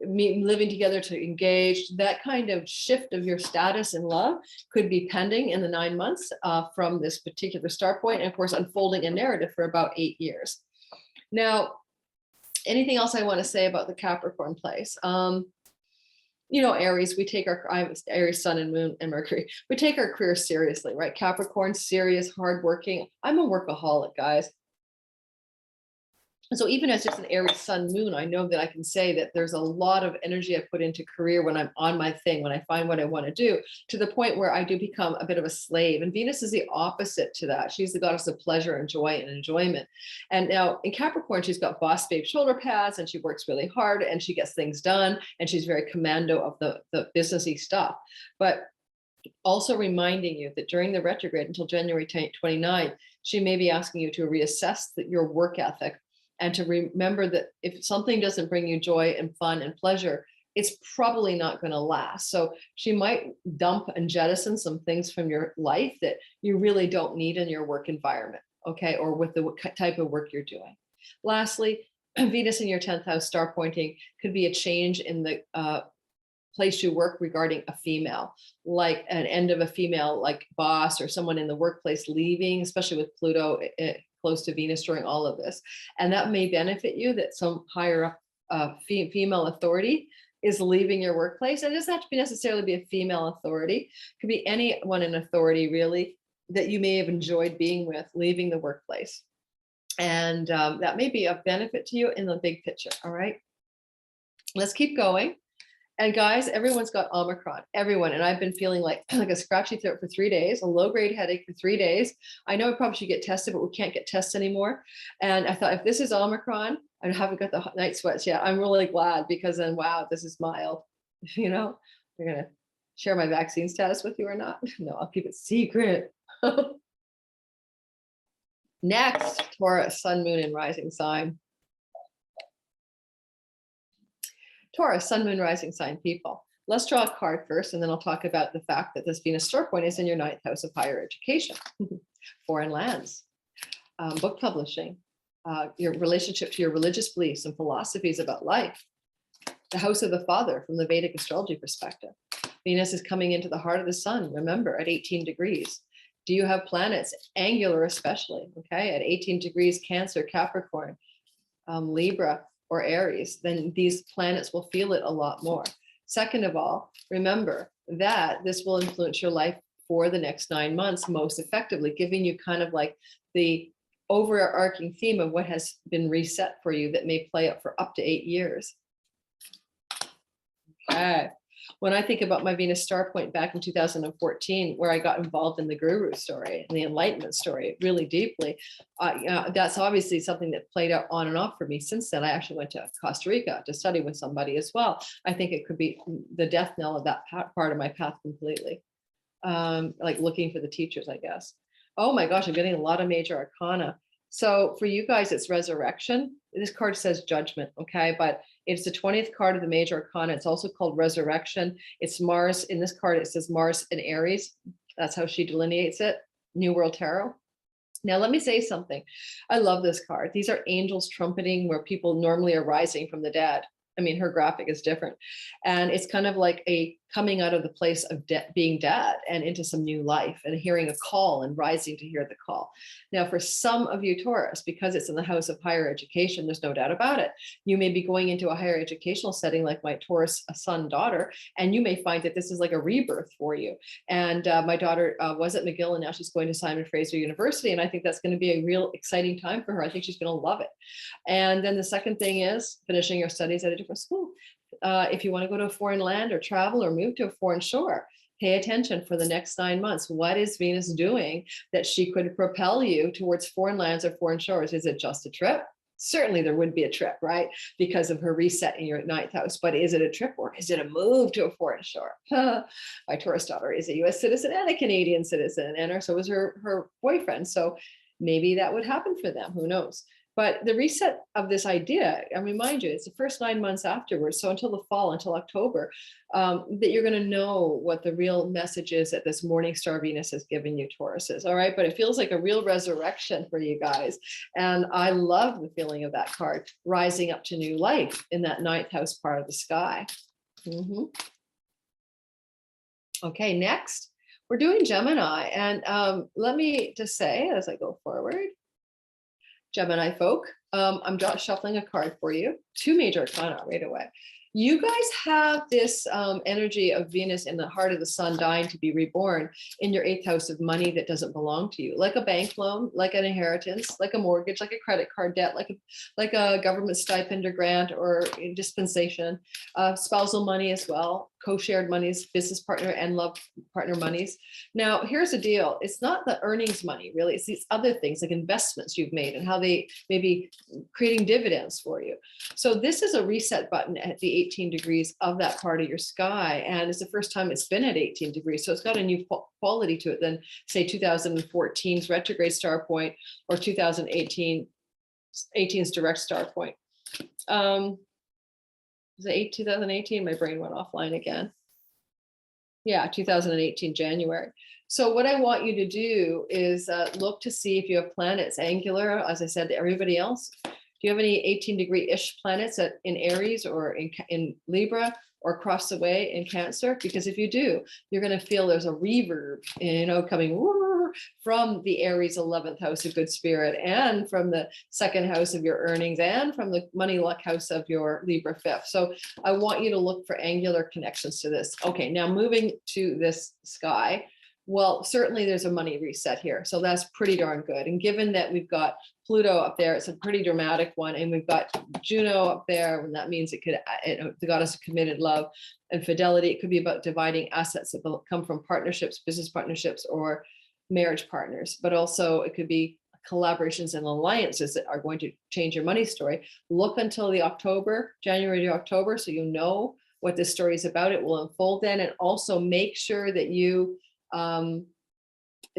living together to engaged. That kind of shift of your status in love could be pending in the 9 months from this particular star point, and of course unfolding a narrative for about 8 years. Now, anything else I want to say about the Capricorn place? You know, Aries, I have Aries, Sun and Moon and Mercury. We take our career seriously, right? Capricorn, serious, hardworking. I'm a workaholic, guys. So even as just an Aries sun moon, I know that I can say that there's a lot of energy I put into career when I'm on my thing, when I find what I want to do, to the point where I do become a bit of a slave. And Venus is the opposite to that. She's the goddess of pleasure and joy and enjoyment. And now in Capricorn, she's got boss babe shoulder pads and she works really hard and she gets things done. And she's very commando of the businessy stuff. But also reminding you that during the retrograde until January 29th, she may be asking you to reassess your work ethic and to remember that if something doesn't bring you joy and fun and pleasure, it's probably not going to last. So she might dump and jettison some things from your life that you really don't need in your work environment, okay, or with the type of work you're doing. Lastly, Venus in your 10th house star pointing could be a change in the place you work regarding a female, like an end of a female, like boss or someone in the workplace leaving, especially with Pluto close to Venus during all of this. And that may benefit you that some higher up female authority is leaving your workplace. And it doesn't have to necessarily be a female authority. It could be anyone in authority really that you may have enjoyed being with leaving the workplace. And that may be of benefit to you in the big picture. All right, let's keep going. And guys, everyone's got Omicron, everyone. And I've been feeling like a scratchy throat for 3 days, a low grade headache for 3 days. I know I probably should get tested, but we can't get tests anymore. And I thought if this is Omicron, I haven't got the night sweats yet. I'm really glad because then, wow, this is mild. You know, you're going to share my vaccine status with you or not? No, I'll keep it secret. Next, Taurus, sun, moon, and rising sign. Taurus, sun, moon, rising sign people. Let's draw a card first, and then I'll talk about the fact that this Venus star point is in your 9th house of higher education, foreign lands, book publishing, your relationship to your religious beliefs and philosophies about life, the house of the father from the Vedic astrology perspective. Venus is coming into the heart of the sun, remember, at 18 degrees. Do you have planets, angular especially, okay, at 18 degrees, Cancer, Capricorn, Libra, or Aries, then these planets will feel it a lot more. Second of all, remember that this will influence your life for the next 9 months most effectively, giving you kind of like the overarching theme of what has been reset for you that may play out for up to 8 years. Okay. When I think about my Venus star point back in 2014, where I got involved in the guru story and the enlightenment story really deeply, that's obviously something that played out on and off for me since then. I actually went to Costa Rica to study with somebody as well. I think it could be the death knell of that part of my path completely. Like looking for the teachers, I guess. Oh my gosh, I'm getting a lot of major arcana. So for you guys, it's resurrection. This card says judgment, okay? But it's the 20th card of the major arcana. It's also called resurrection. It's Mars. In this card, it says Mars and Aries. That's how she delineates it. New World Tarot. Now, let me say something. I love this card. These are angels trumpeting where people normally are rising from the dead. I mean, her graphic is different. And it's kind of like a coming out of the place of being dead and into some new life and hearing a call and rising to hear the call. Now, for some of you Taurus, because it's in the house of higher education, there's no doubt about it. You may be going into a higher educational setting like my Taurus son, daughter, and you may find that this is like a rebirth for you. And my daughter was at McGill and now she's going to Simon Fraser University. And I think that's going to be a real exciting time for her. I think she's going to love it. And then the second thing is finishing your studies at a different school. If you want to go to a foreign land or travel or move to a foreign shore, pay attention for the next 9 months. What is Venus doing that she could propel you towards foreign lands or foreign shores? Is it just a trip? Certainly there would be a trip, right? Because of her reset in your 9th house. But is it a trip or is it a move to a foreign shore? My Taurus daughter is a US citizen and a Canadian citizen, and so is her boyfriend. So maybe that would happen for them. Who knows? But the reset of this idea, I remind you, it's the first 9 months afterwards. So until the fall, until October, that you're going to know what the real message is that this morning star Venus has given you, Tauruses. All right. But it feels like a real resurrection for you guys. And I love the feeling of that card rising up to new life in that 9th house part of the sky. Okay. Next, we're doing Gemini. And let me just say, as I go forward, Gemini folk, I'm just shuffling a card for you. 2 major arcana right away. You guys have this energy of Venus in the heart of the sun dying to be reborn in your 8th house of money that doesn't belong to you, like a bank loan, like an inheritance, like a mortgage, like a credit card debt, like a government stipend or grant or dispensation, spousal money as well, co-shared monies, business partner and love partner monies. Now, here's the deal. It's not the earnings money, really. It's these other things like investments you've made and how they may be creating dividends for you. So this is a reset button at the 18 degrees of that part of your sky. And it's the first time it's been at 18 degrees. So it's got a new quality to it than, say, 2014's retrograde star point or 2018's direct star point. Was it 2018? My brain went offline again. Yeah, 2018, January. So what I want you to do is look to see if you have planets angular, as I said to everybody else. Do you have any 18-degree-ish planets in Aries or in Libra or across the way in Cancer? Because if you do, you're going to feel there's a reverb, coming from the Aries 11th house of good spirit and from the 2nd house of your earnings and from the money luck house of your Libra 5th. So I want you to look for angular connections to this. Okay, now moving to this sky. Well, certainly there's a money reset here. So that's pretty darn good. And given that we've got Pluto up there, it's a pretty dramatic one. And we've got Juno up there, and that means the goddess of committed love and fidelity. It could be about dividing assets that come from partnerships, business partnerships, or marriage partners. But also it could be collaborations and alliances that are going to change your money story. Look until the January to October, so you know what this story is about. It will unfold then. And also make sure that you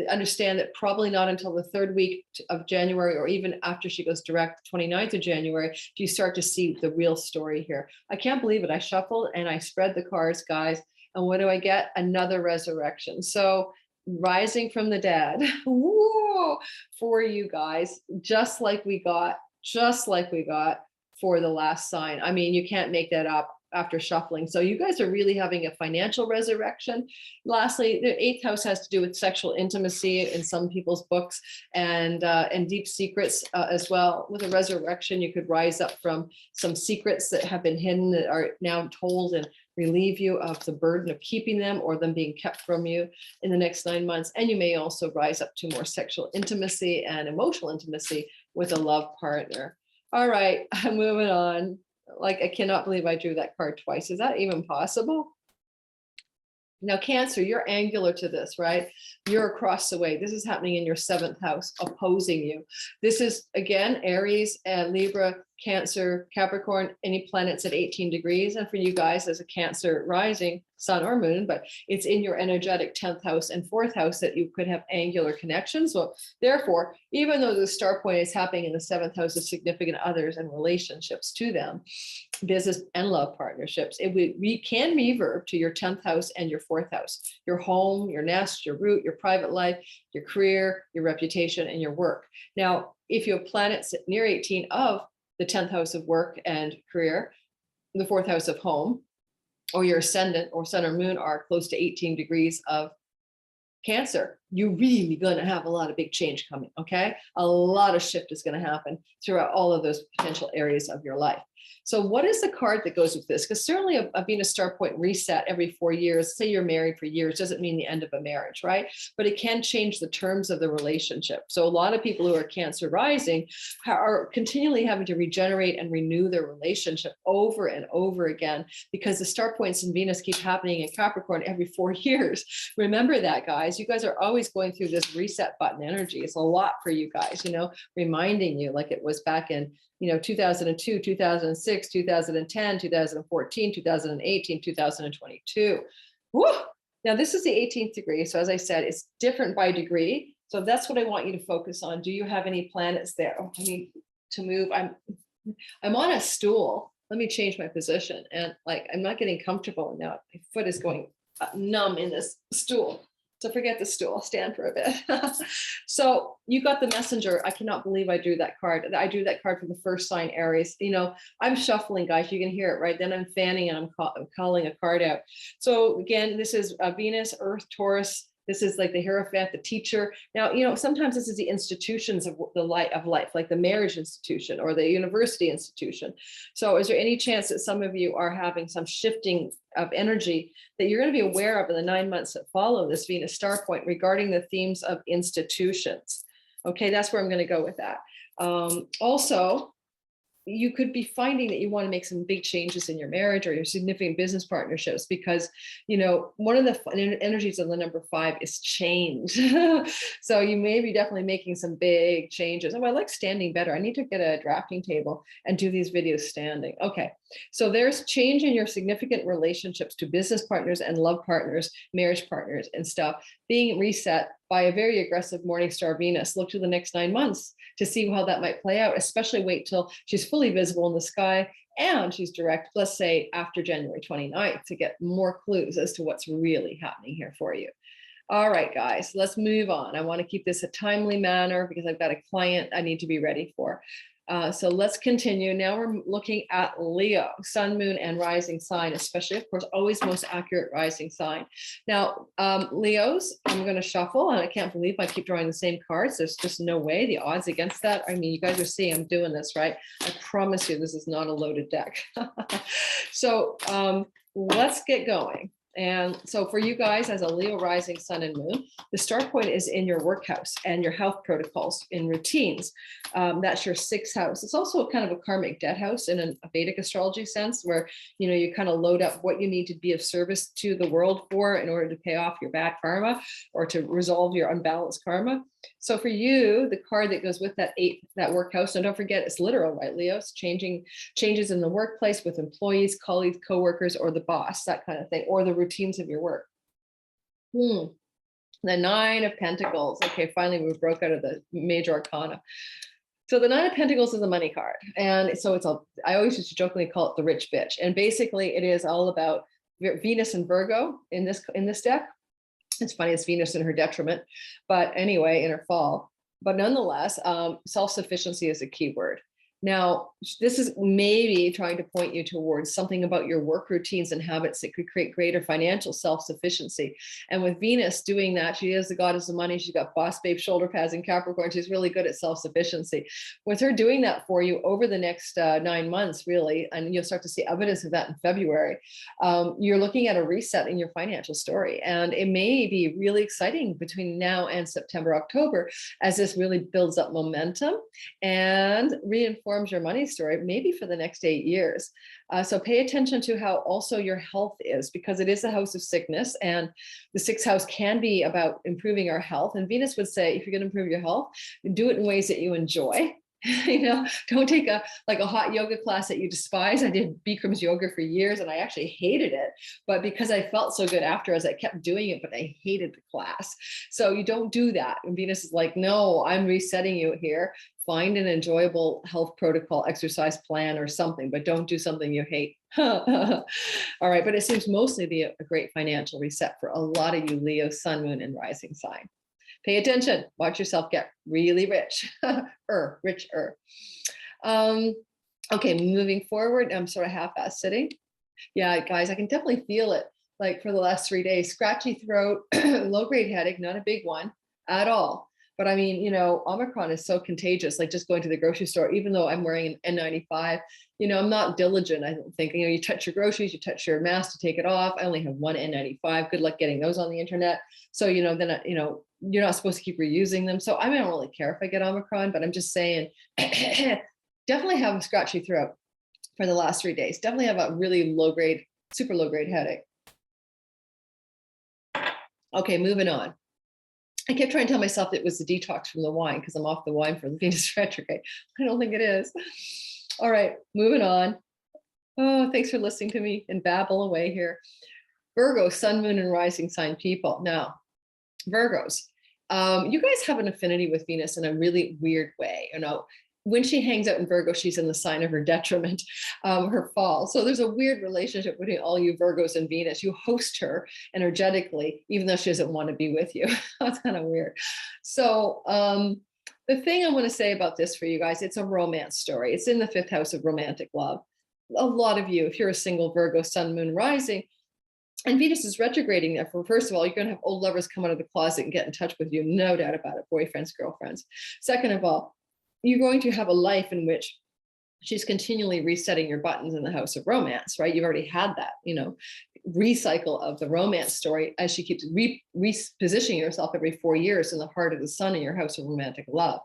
understand that probably not until the 3rd week of January, or even after she goes direct, 29th of January, do you start to see the real story here. I can't believe it. I shuffled and I spread the cards, guys. And what do I get? Another resurrection. So rising from the dead, whoa, for you guys, just like we got for the last sign. I mean, you can't make that up. after shuffling. So you guys are really having a financial resurrection. Lastly, the eighth house has to do with sexual intimacy in some people's books, and deep secrets as well. With a resurrection, you could rise up from some secrets that have been hidden that are now told and relieve you of the burden of keeping them or them being kept from you in the next 9 months. And you may also rise up to more sexual intimacy and emotional intimacy with a love partner. All right, I'm moving on. Like, I cannot believe I drew that card twice. Is that even possible? Now, Cancer, you're angular to this, right? You're across the way. This is happening in your seventh house, opposing you. This is, again, Aries and Libra, Cancer, Capricorn, any planets at 18 degrees. And for you guys as a Cancer rising, sun or moon, but it's in your energetic 10th house and 4th house that you could have angular connections. So therefore, even though the star point is happening in the 7th house of significant others and relationships to them, business and love partnerships, we can reverb to your 10th house and your 4th house, your home, your nest, your root, your private life, your career, your reputation, and your work. Now, if you have planets near 18 of the 10th house of work and career, the 4th house of home, or your ascendant or sun or moon are close to 18 degrees of Cancer, you're really going to have a lot of big change coming. Okay. A lot of shift is going to happen throughout all of those potential areas of your life. So what is the card that goes with this? Because certainly a Venus star point reset every 4 years, say you're married for years, doesn't mean the end of a marriage, right? But it can change the terms of the relationship. So a lot of people who are Cancer rising are continually having to regenerate and renew their relationship over and over again, because the star points in Venus keep happening in Capricorn every 4 years. Remember that, guys. You guys are always going through this reset button energy. It's a lot for you guys, reminding you like it was back in 2002, 2006, 2010, 2014, 2018, 2022. Woo! Now this is the 18th degree. So as I said, it's different by degree. So that's what I want you to focus on. Do you have any planets there? Oh, I need to move. I'm on a stool. Let me change my position. And I'm not getting comfortable now. My foot is going numb in this stool. So forget the stool, stand for a bit. So you got the Messenger. I cannot believe I drew that card. I drew that card for the first sign, Aries. I'm shuffling, guys. You can hear it, right? Then I'm fanning and I'm calling a card out. So again, this is Venus, Earth, Taurus. This is like the Hierophant, the teacher. Now, sometimes this is the institutions of the light of life, like the marriage institution or the university institution. So is there any chance that some of you are having some shifting of energy that you're going to be aware of in the 9 months that follow this Venus star point regarding the themes of institutions? Okay, that's where I'm going to go with that. Also, you could be finding that you want to make some big changes in your marriage or your significant business partnerships, because one of the energies of the number 5 is change. So you may be definitely making some big changes. Oh, I like standing better. I need to get a drafting table and do these videos standing. Okay, so there's change in your significant relationships to business partners and love partners, marriage partners and stuff being reset by a very aggressive morning star Venus. Look to the next 9 months to see how that might play out, especially wait till she's fully visible in the sky and she's direct, let's say after January 29th, to get more clues as to what's really happening here for you. All right, guys, let's move on. I want to keep this a timely manner because I've got a client I need to be ready for. So let's continue. Now we're looking at Leo, sun, moon, and rising sign, especially, of course, always most accurate rising sign. Now, Leos, I'm going to shuffle, and I can't believe I keep drawing the same cards. There's just no way. The odds against that. I mean, you guys are seeing I'm doing this, right? I promise you this is not a loaded deck. So let's get going. And so for you guys as a Leo rising sun and moon, the start point is in your work house and your health protocols in routines. That's your 6th house. It's also kind of a karmic debt house in a Vedic astrology sense, where you kind of load up what you need to be of service to the world for in order to pay off your bad karma or to resolve your unbalanced karma. So for you, the card that goes with that 8, that work house, and don't forget it's literal, right, Leo? It's changes in the workplace with employees, colleagues, coworkers, or the boss, that kind of thing, or the routines of your work. The 9 of Pentacles. Okay, finally we broke out of the major arcana. So the 9 of Pentacles is a money card. And so I always used to jokingly call it the rich bitch. And basically it is all about Venus and Virgo in this deck. It's funny, it's Venus in her detriment, but anyway, in her fall. But nonetheless, self-sufficiency is a key word. Now, this is maybe trying to point you towards something about your work routines and habits that could create greater financial self-sufficiency. And with Venus doing that, she is the goddess of money. She's got boss babe shoulder pads in Capricorn. She's really good at self-sufficiency. With her doing that for you over the next 9 months, really, and you'll start to see evidence of that in February, you're looking at a reset in your financial story. And it may be really exciting between now and September, October, as this really builds up momentum and reinforces your money story, maybe for the next 8 years. So pay attention to how also your health is, because it is a house of sickness, and the sixth house can be about improving our health. And Venus would say, if you're going to improve your health, do it in ways that you enjoy. Don't take a hot yoga class that you despise. I did Bikram's yoga for years and I actually hated it, but because I felt so good afterwards, I kept doing it, but I hated the class. So you don't do that. And Venus is like, no, I'm resetting you here. Find an enjoyable health protocol, exercise plan or something, but don't do something you hate. All right. But it seems mostly be a great financial reset for a lot of you Leo, sun, moon, and rising sign. Pay attention, watch yourself get really rich, richer. Okay, moving forward, I'm sort of half-assed sitting. Yeah, guys, I can definitely feel it. Like for the last 3 days, scratchy throat, low-grade headache, not a big one at all. But I mean, Omicron is so contagious, like just going to the grocery store, even though I'm wearing an N95, I'm not diligent. I don't think, you touch your groceries, you touch your mask to take it off. I only have one N95. Good luck getting those on the internet. So, then, you're not supposed to keep reusing them. So I don't really care if I get Omicron, but I'm just saying, definitely have a scratchy throat for the last 3 days. Definitely have a really low-grade, super low-grade headache. Okay, moving on. I kept trying to tell myself it was the detox from the wine because I'm off the wine for the Venus retrograde. I don't think it is. All right, moving on. Oh, thanks for listening to me and babble away here. Virgo, sun, moon, and rising sign people. Now, Virgos, you guys have an affinity with Venus in a really weird way. When she hangs out in Virgo, she's in the sign of her detriment, her fall. So there's a weird relationship between all you Virgos and Venus. You host her energetically, even though she doesn't want to be with you. That's kind of weird. So the thing I want to say about this for you guys, it's a romance story. It's in the 5th house of romantic love. A lot of you, if you're a single Virgo, sun, moon, rising, and Venus is retrograding there. First of all, you're going to have old lovers come out of the closet and get in touch with you. No doubt about it. Boyfriends, girlfriends. Second of all, you're going to have a life in which she's continually resetting your buttons in the house of romance, right? You've already had that, recycle of the romance story as she keeps repositioning herself every 4 years in the heart of the sun in your house of romantic love.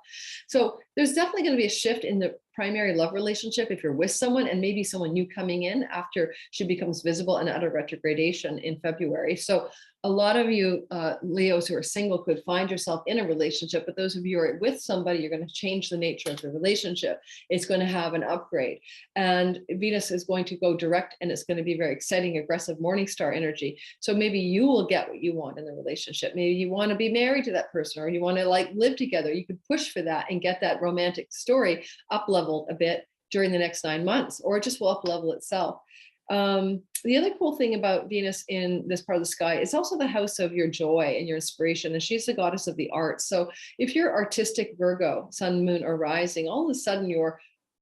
So there's definitely going to be a shift in the primary love relationship if you're with someone, and maybe someone new coming in after she becomes visible and out of retrogradation in February. So a lot of you Leos who are single could find yourself in a relationship, but those of you who are with somebody, you're going to change the nature of the relationship. It's going to have an upgrade, and Venus is going to go direct, and it's going to be very exciting, aggressive morning star energy. So maybe you will get what you want in the relationship. Maybe you want to be married to that person, or you want to live together. You could push for that and get that romantic story up leveled a bit during the next 9 months, or it just will up level itself. The other cool thing about Venus in this part of the sky is also the house of your joy and your inspiration, and she's the goddess of the arts. So if you're artistic Virgo, sun, moon, or rising, all of a sudden your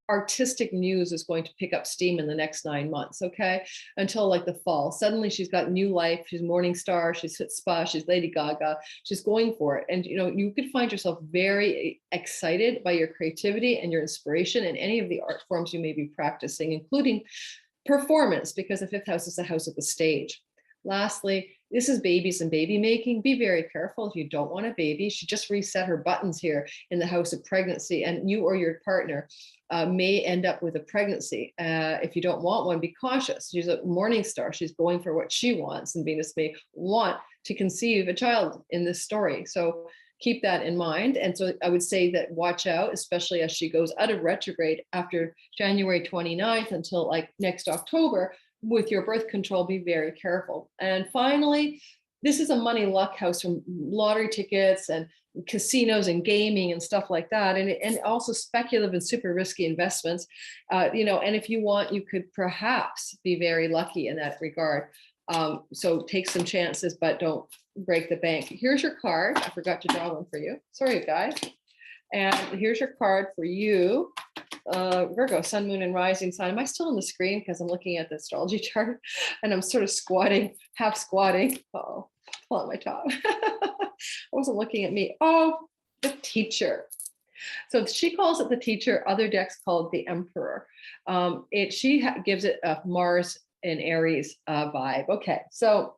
artistic muse is going to pick up steam in the next 9 months, okay? Until the fall. Suddenly she's got new life. She's morning star, she's spa, she's Lady Gaga, she's going for it. And you could find yourself very excited by your creativity and your inspiration in any of the art forms you may be practicing, including performance, because the 5th house is the house of the stage. Lastly, this is babies and baby making. Be very careful if you don't want a baby. She just reset her buttons here in the house of pregnancy, and you or your partner may end up with a pregnancy. If you don't want one, be cautious. She's a morning star. She's going for what she wants, and Venus may want to conceive a child in this story. So keep that in mind. And so I would say that watch out, especially as she goes out of retrograde after January 29th until next October. With your birth control, be very careful. And finally, this is a money luck house from lottery tickets and casinos and gaming and stuff like that. And also speculative and super risky investments, and if you want, you could perhaps be very lucky in that regard. So take some chances, but don't break the bank. Here's your card. I forgot to draw one for you. Sorry, guys. And here's your card for you. Virgo, sun, moon, and rising sign. Am I still on the screen? Because I'm looking at the astrology chart and I'm sort of squatting, half squatting. Oh, pull out my top. I wasn't looking at me. Oh, the teacher. So she calls it the teacher. Other decks call it the emperor. She gives it a Mars and Aries vibe. Okay, so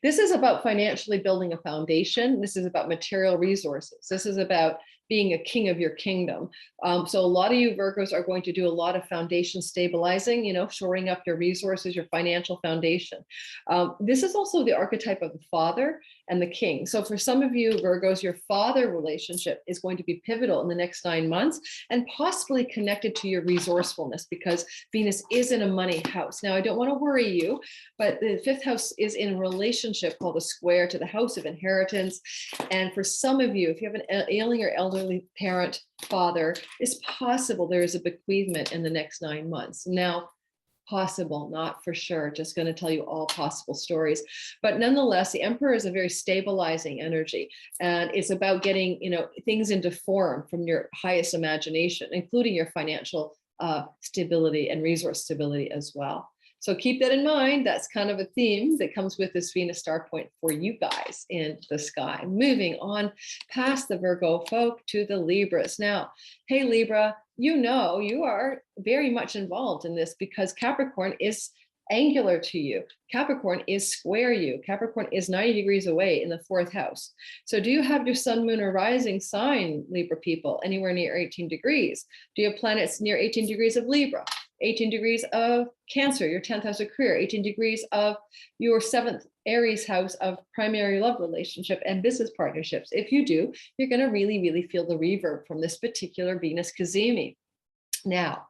this is about financially building a foundation. This is about material resources. This is about being a king of your kingdom. So a lot of you Virgos are going to do a lot of foundation stabilizing, you know, shoring up your resources, your financial foundation. This is also the archetype of the father and the king. So for some of you Virgos, your father relationship is going to be pivotal in the next 9 months and possibly connected to your resourcefulness because Venus is in a money house. Now, I don't want to worry you, but the fifth house is in a relationship called a square to the house of inheritance. And for some of you, if you have an ailing or elderly parent, father, it's possible there is a bequeathment in the next 9 months. Now, possible, not for sure, just going to tell you all possible stories. But nonetheless, the emperor is a very stabilizing energy. And it's about getting, you know, things into form from your highest imagination, including your financial stability and resource stability as well. So keep that in mind. That's kind of a theme that comes with this Venus star point for you guys in the sky. Moving on past the Virgo folk to the Libras. Now, hey, Libra, you know, you are very much involved in this because Capricorn is angular to you. Capricorn is square you. Capricorn is 90 degrees away in the fourth house. So do you have your sun, moon, or rising sign, Libra people, anywhere near 18 degrees? Do you have planets near 18 degrees of Libra? 18 degrees of Cancer, your 10th house of career, 18 degrees of your 7th Aries house of primary love relationship and business partnerships. If you do, you're going to really, really feel the reverb from this particular Venus Cazimi. Now,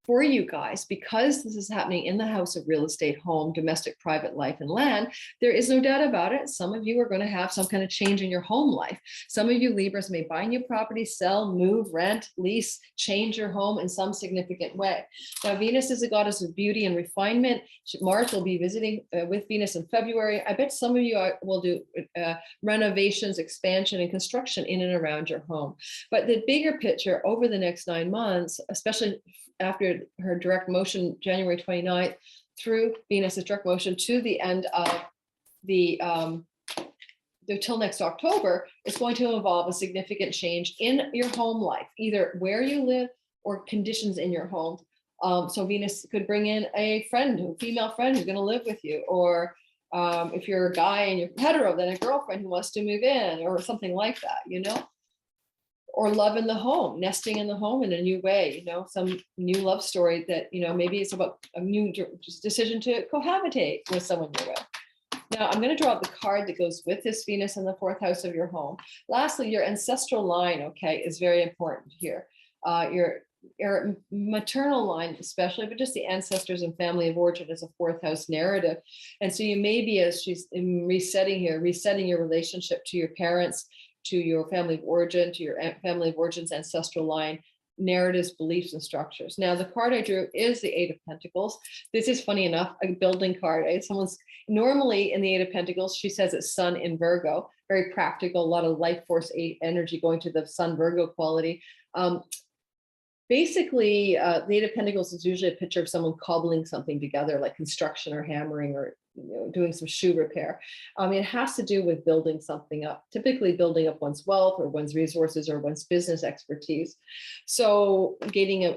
for you guys, because this is happening in the house of real estate, home, domestic, private life, and land, there is no doubt about it. Some of you are going to have some kind of change in your home life. Some of you Libras may buy new property, sell, move, rent, lease, change your home in some significant way. Now, Venus is a goddess of beauty and refinement. Mars will be visiting with Venus in February. I bet some of you will do renovations, expansion, and construction in and around your home. But the bigger picture over the next 9 months, especially after her direct motion, January 29th, through Venus's direct motion to the end of the till next October, is going to involve a significant change in your home life, either where you live or conditions in your home. So Venus could bring in a friend, a female friend who's going to live with you, or if you're a guy and you're hetero, then a girlfriend who wants to move in, or something like that, you know. Or love in the home, nesting in the home in a new way, you know, some new love story that, you know, maybe it's about a new decision to cohabitate with someone you're with. Now, I'm going to draw out the card that goes with this Venus in the fourth house of your home. Lastly, your ancestral line, okay, is very important here. Your maternal line especially, but just the ancestors and family of origin is a fourth house narrative. And so you may be, as she's resetting here, resetting your relationship to your parents, to your family of origin, to your family of origin's ancestral line, narratives, beliefs, and structures. Now, the card I drew is the Eight of Pentacles. This is, funny enough, a building card. Someone's normally in the Eight of Pentacles, she says it's Sun in Virgo, very practical, a lot of life force energy going to the Sun Virgo quality. Basically, the Eight of Pentacles is usually a picture of someone cobbling something together, like construction or hammering, or doing some shoe repair. It has to do with building something up, typically building up one's wealth or one's resources or one's business expertise. So gaining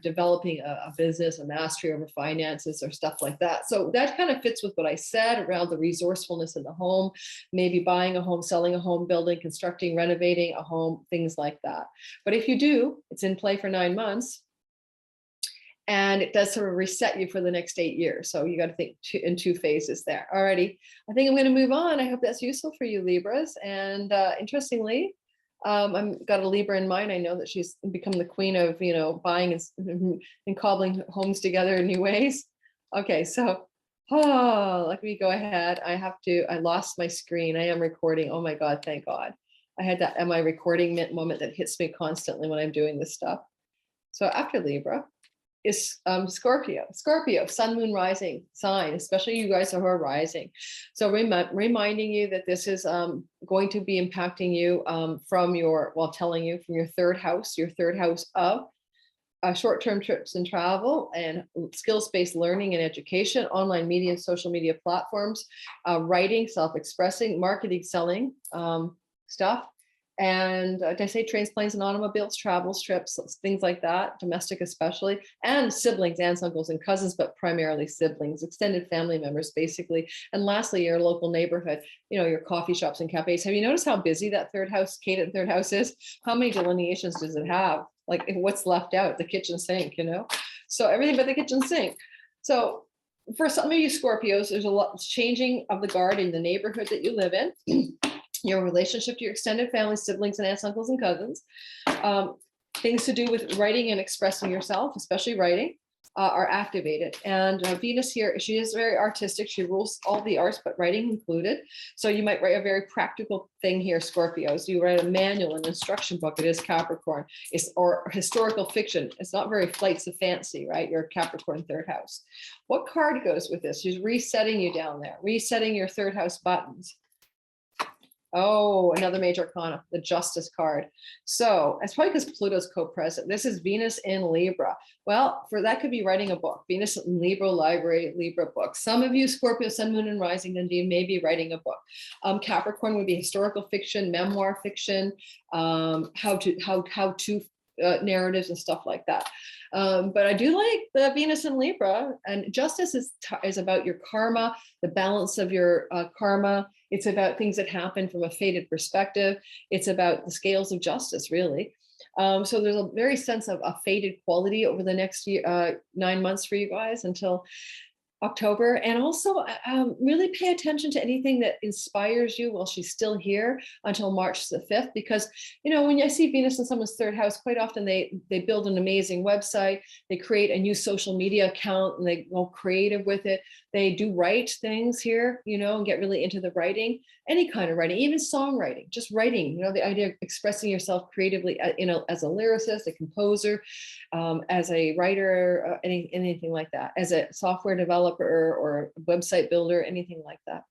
developing a business, a mastery over finances or stuff like that. So that kind of fits with what I said around the resourcefulness in the home, maybe buying a home, selling a home, building, constructing, renovating a home, things like that. But if you do, it's in play for 9 months. And it does sort of reset you for the next 8 years. So you got to think in 2 phases there. Alrighty, I think I'm going to move on. I hope that's useful for you Libras. And interestingly, I've got a Libra in mind. I know that she's become the queen of, you know, buying and cobbling homes together in new ways. Okay, so let me go ahead. I lost my screen. I am recording. Oh my God, thank God. I had that am I recording moment that hits me constantly when I'm doing this stuff. So after Libra is Scorpio. Scorpio, sun, moon, rising sign, especially you guys who are rising. So reminding you that this is going to be impacting you from your, well, telling you from your third house of short-term trips and travel and skills-based learning and education, online media and social media platforms, writing, self-expressing, marketing, selling stuff. And did I say trains, planes, and automobiles, travels, trips, things like that, domestic especially, and siblings, aunts, uncles, and cousins, but primarily siblings, extended family members, basically. And lastly, your local neighborhood, you know, your coffee shops and cafes. Have you noticed how busy that third house, Cadent third house is? How many delineations does it have? Like what's left out? The kitchen sink, you know? So everything but the kitchen sink. So for some of you Scorpios, there's a lot changing of the guard in the neighborhood that you live in. Your relationship to your extended family, siblings, and aunts, uncles, and cousins. Things to do with writing and expressing yourself, especially writing, are activated. And Venus here, she is very artistic. She rules all the arts, but writing included. So you might write a very practical thing here, Scorpios. You write a manual, an instruction book. It is Capricorn. Or historical fiction. It's not very flights of fancy, right? Your Capricorn third house. What card goes with this? She's resetting you down there, resetting your third house buttons. Oh, another major arcana, the Justice card. So it's probably because Pluto's co-present. This is Venus in Libra. Well, for that could be writing a book. Venus in Libra, library, Libra book. Some of you, Scorpio, Sun, Moon, and Rising, indeed, may be writing a book. Capricorn would be historical fiction, memoir fiction, how to narratives and stuff like that. But I do like the Venus in Libra, and Justice is about your karma, the balance of your karma. It's about things that happen from a fated perspective. It's about the scales of justice, really. So there's a very sense of a fated quality over the next year, 9 months for you guys until October. And also really pay attention to anything that inspires you while she's still here until March the 5th, because, you know, when I see Venus in someone's third house, quite often they build an amazing website, they create a new social media account and they go creative with it. They do write things here, you know, and get really into the writing, any kind of writing, even songwriting, just writing, you know, the idea of expressing yourself creatively, you know, as a lyricist, a composer, as a writer, anything like that, as a software developer or a website builder, anything like that.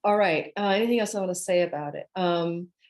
All right, anything else I want to say about it?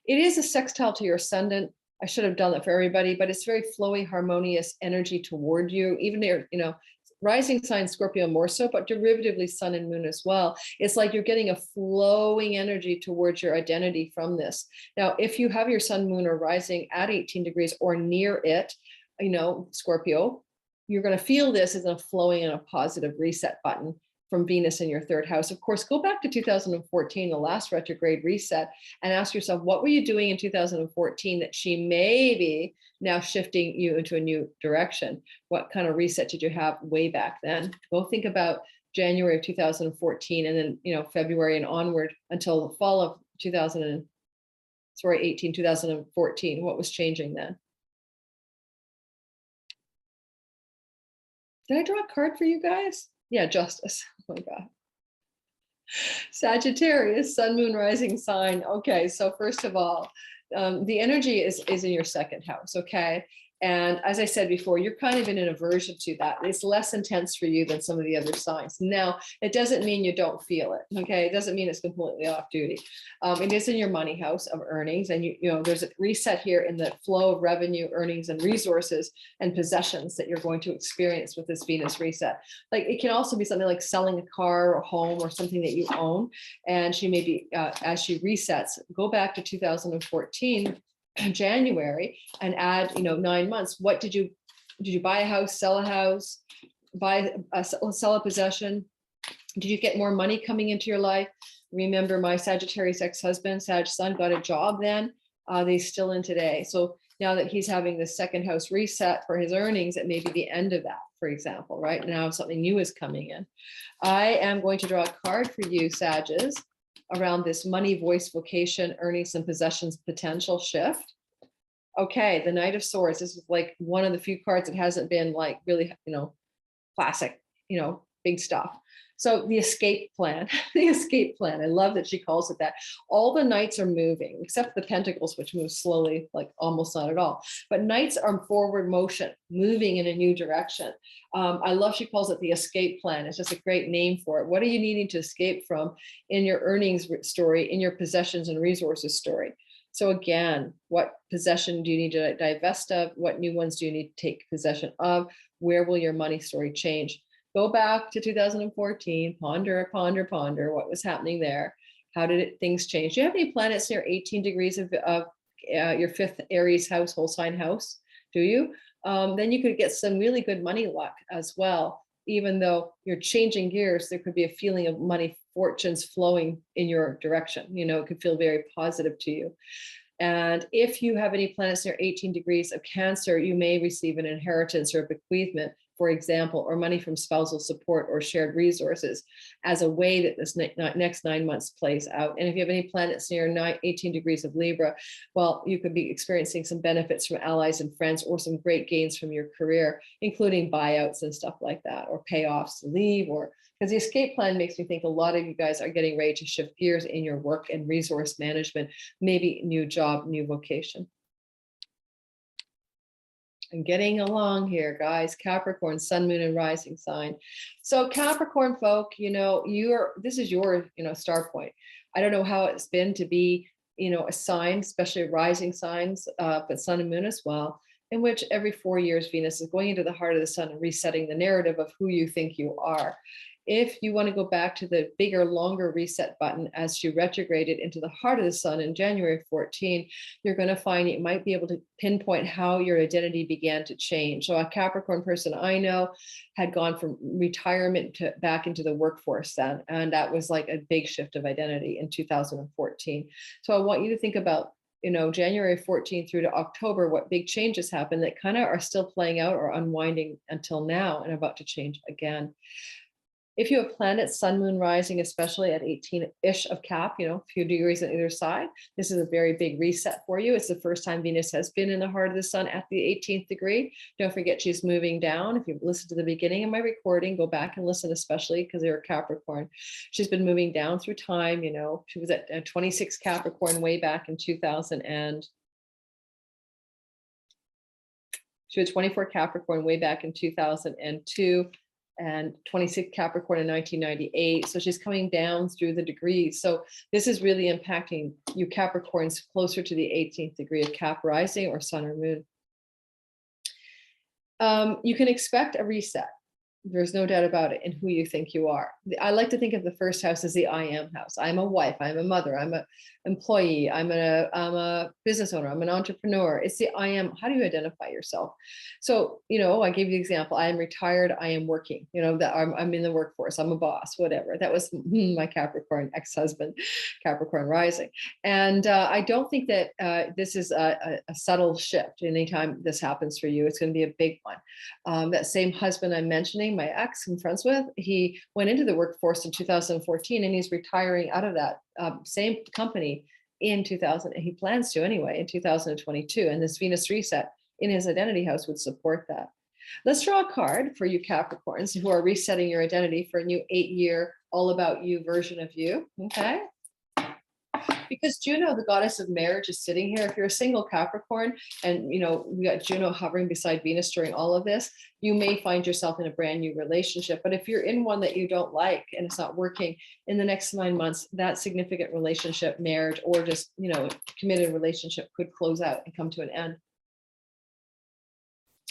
It is a sextile to your ascendant. I should have done that for everybody, but it's very flowy, harmonious energy toward you, even your, you know, rising sign Scorpio more so, but derivatively sun and moon as well. It's like you're getting a flowing energy towards your identity from this. Now, if you have your sun, moon, or rising at 18 degrees or near it, you know, Scorpio, you're going to feel this as a flowing and a positive reset button from Venus in your third house. Of course, go back to 2014, the last retrograde reset, and ask yourself, what were you doing in 2014 that she may be now shifting you into a new direction? What kind of reset did you have way back then? Go think about January of 2014, and then, you know, February and onward until the fall of 2014. What was changing then? Did I draw a card for you guys? Yeah, Justice. Oh my God. Sagittarius, sun, moon, rising sign. Okay, so first of all, the energy is in your second house, okay? And as I said before, you're kind of in an aversion to that. It's less intense for you than some of the other signs. Now, it doesn't mean you don't feel it, okay? It doesn't mean it's completely off duty. It is in your money house of earnings, and you know there's a reset here in the flow of revenue, earnings, and resources and possessions that you're going to experience with this Venus reset. Like it can also be something like selling a car or home or something that you own, and she may be, as she resets, go back to 2014, January, and add, you know, 9 months. What did you buy a house, sell a house, sell a possession? Did you get more money coming into your life? Remember my Sagittarius ex-husband, Sag Sun, got a job then. He's still in today. So now that he's having the second house reset for his earnings, it may be the end of that, for example, right? Now something new is coming in. I am going to draw a card for you, Sages, around this money, voice, vocation, earnings, and possessions potential shift. Okay, the Knight of Swords. This is like one of the few cards that hasn't been like really, you know, classic, you know, big stuff. So the escape plan, the escape plan. I love that she calls it that. All the knights are moving, except the pentacles, which move slowly, like almost not at all. But knights are forward motion, moving in a new direction. I love she calls it the escape plan. It's just a great name for it. What are you needing to escape from in your earnings story, in your possessions and resources story? So again, what possession do you need to divest of? What new ones do you need to take possession of? Where will your money story change? Go back to 2014, ponder, ponder, ponder what was happening there. How did things change? Do you have any planets near 18 degrees of your fifth Aries household sign house? Do you? Then you could get some really good money luck as well. Even though you're changing gears, there could be a feeling of money fortunes flowing in your direction. You know, it could feel very positive to you. And if you have any planets near 18 degrees of Cancer, you may receive an inheritance or a bequeathment, for example, or money from spousal support or shared resources as a way that this next 9 months plays out. And if you have any planets near 18 degrees of Libra, well, you could be experiencing some benefits from allies and friends or some great gains from your career, including buyouts and stuff like that, or payoffs to leave, or because the escape plan makes me think a lot of you guys are getting ready to shift gears in your work and resource management, maybe new job, new vocation. And getting along here, guys. Capricorn, sun, moon, and rising sign. So Capricorn folk, you know, this is your, you know, star point. I don't know how it's been to be, you know, a sign, especially rising signs, but sun and moon as well, in which every 4 years Venus is going into the heart of the sun and resetting the narrative of who you think you are. If you want to go back to the bigger, longer reset button as she retrograded into the heart of the sun in January 14, you're going to find you might be able to pinpoint how your identity began to change. So a Capricorn person I know had gone from retirement to back into the workforce then. And that was like a big shift of identity in 2014. So I want you to think about, you know, January 14 through to October, what big changes happened that kind of are still playing out or unwinding until now and about to change again. If you have planets, sun, moon, rising, especially at 18-ish of Cap, you know, a few degrees on either side, this is a very big reset for you. It's the first time Venus has been in the heart of the sun at the 18th degree. Don't forget she's moving down. If you've listened to the beginning of my recording, go back and listen, especially because they're a Capricorn. She's been moving down through time, you know, she was at 26 Capricorn way back in 2000 and she was 24 Capricorn way back in 2002. And 26 Capricorn in 1998. So she's coming down through the degrees. So this is really impacting you Capricorns closer to the 18th degree of Cap rising or sun or moon. You can expect a reset. There's no doubt about it in who you think you are. I like to think of the first house as the I am house. I'm a wife, I'm a mother, I'm an employee, I'm a business owner, I'm an entrepreneur. It's the I am. How do you identify yourself? So, you know, I gave you the example. I am retired, I am working, you know, that I'm in the workforce, I'm a boss, whatever. That was my Capricorn ex-husband, Capricorn rising. And I don't think that this is a subtle shift. Anytime this happens for you, it's going to be a big one. That same husband I'm mentioning, my ex I'm friends with, he went into the workforce in 2014 and he's retiring out of that same company in 2000. He plans to anyway in 2022. And this Venus reset in his identity house would support that. Let's draw a card for you Capricorns who are resetting your identity for a new 8-year all about you version of you. Okay. Because Juno, the goddess of marriage, is sitting here. If you're a single Capricorn and, you know, we got Juno hovering beside Venus during all of this, you may find yourself in a brand new relationship. But if you're in one that you don't like and it's not working in the next 9 months, that significant relationship, marriage, or just, you know, committed relationship could close out and come to an end.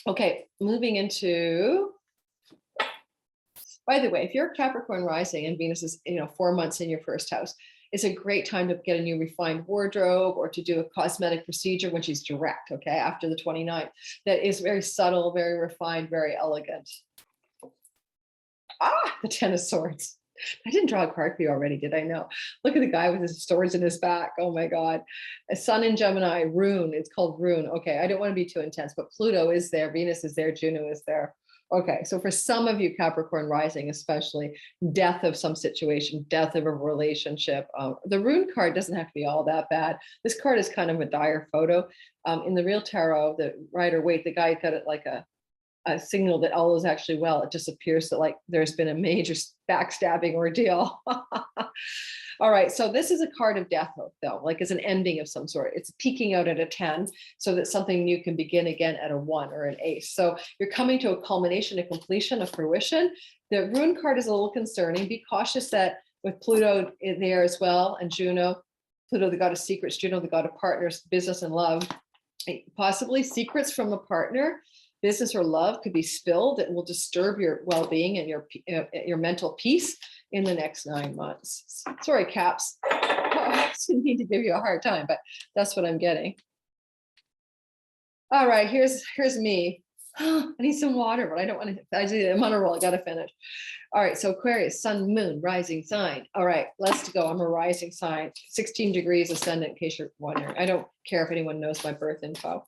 Okay, moving into, by the way, if you're a Capricorn rising and Venus is, you know, 4 months in your first house, it's a great time to get a new refined wardrobe or to do a cosmetic procedure when she's direct, okay, after the 29th. That is very subtle, very refined, very elegant. The 10 of Swords. I didn't draw a card for you already, did I? No. Look at the guy with his swords in his back. Oh my God. A sun in Gemini, rune. It's called rune. Okay, I don't want to be too intense, but Pluto is there, Venus is there, Juno is there. Okay, so for some of you Capricorn rising, especially, death of some situation, death of a relationship. The rune card doesn't have to be all that bad. This card is kind of a dire photo. In the real tarot, the Rider-Waite, the guy got it like a a signal that all is actually well. It just appears that like there's been a major backstabbing ordeal. All right, so this is a card of death, though, like it's an ending of some sort. It's peaking out at a 10 so that something new can begin again at a 1 or an ace. So you're coming to a culmination, a completion, a fruition. The rune card is a little concerning. Be cautious that with Pluto in there as well, and Juno, Pluto, the god of secrets, Juno, the god of partners, business and love, possibly secrets from a partner, business or love could be spilled. It will disturb your well-being and your mental peace in the next 9 months. Sorry, Caps. I didn't mean to give you a hard time, but that's what I'm getting. All right, here's me. I need some water, but I don't want to. I'm on a roll. I got to finish. All right, so Aquarius, sun, moon, rising sign. All right, let's go. I'm a rising sign, 16 degrees ascendant, in case you're wondering. I don't care if anyone knows my birth info.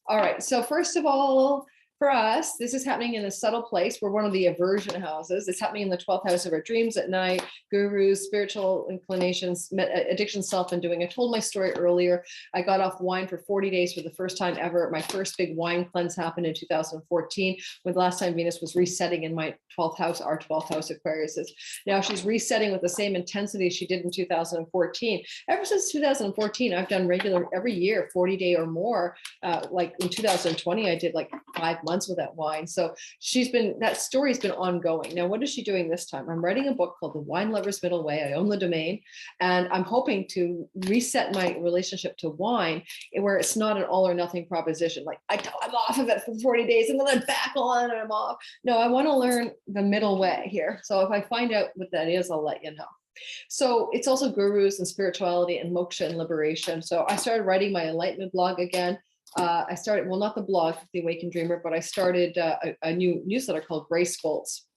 All right, so first of all, for us, this is happening in a subtle place. We're one of the aversion houses. It's happening in the 12th house of our dreams at night, gurus, spiritual inclinations, addiction, self-undoing. I told my story earlier. I got off wine for 40 days for the first time ever. My first big wine cleanse happened in 2014, when the last time Venus was resetting in my 12th house, our 12th house Aquarius is. Now she's resetting with the same intensity she did in 2014. Ever since 2014, I've done regular every year, 40-day or more. Like in 2020, I did like 5 months without wine. So that story's been ongoing. Now, what is she doing this time? I'm writing a book called The Wine Lover's Middle Way. I own the domain, and I'm hoping to reset my relationship to wine where it's not an all or nothing proposition. Like I'm off of it for 40 days and then I'm back on and I'm off. No, I want to learn the middle way here. So if I find out what that is, I'll let you know. So it's also gurus and spirituality and moksha and liberation. So I started writing my enlightenment blog again. I started, well, not the blog, The Awakened Dreamer, but I started a new newsletter called Grace Bolts,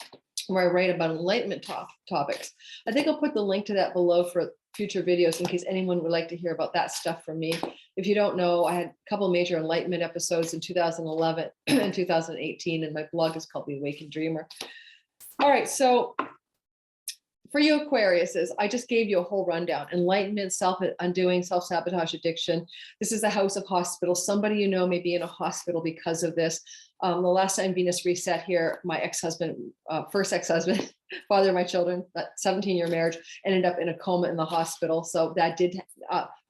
where I write about enlightenment topics. I think I'll put the link to that below for future videos in case anyone would like to hear about that stuff from me. If you don't know, I had a couple major enlightenment episodes in 2011 and 2018, and my blog is called The Awakened Dreamer. All right, so for you Aquariuses, I just gave you a whole rundown. Enlightenment, self-undoing, self-sabotage, addiction. This is the house of hospital. Somebody you know may be in a hospital because of this. The last time Venus reset here, my ex-husband, first ex-husband, father of my children, that 17-year marriage, ended up in a coma in the hospital. So that did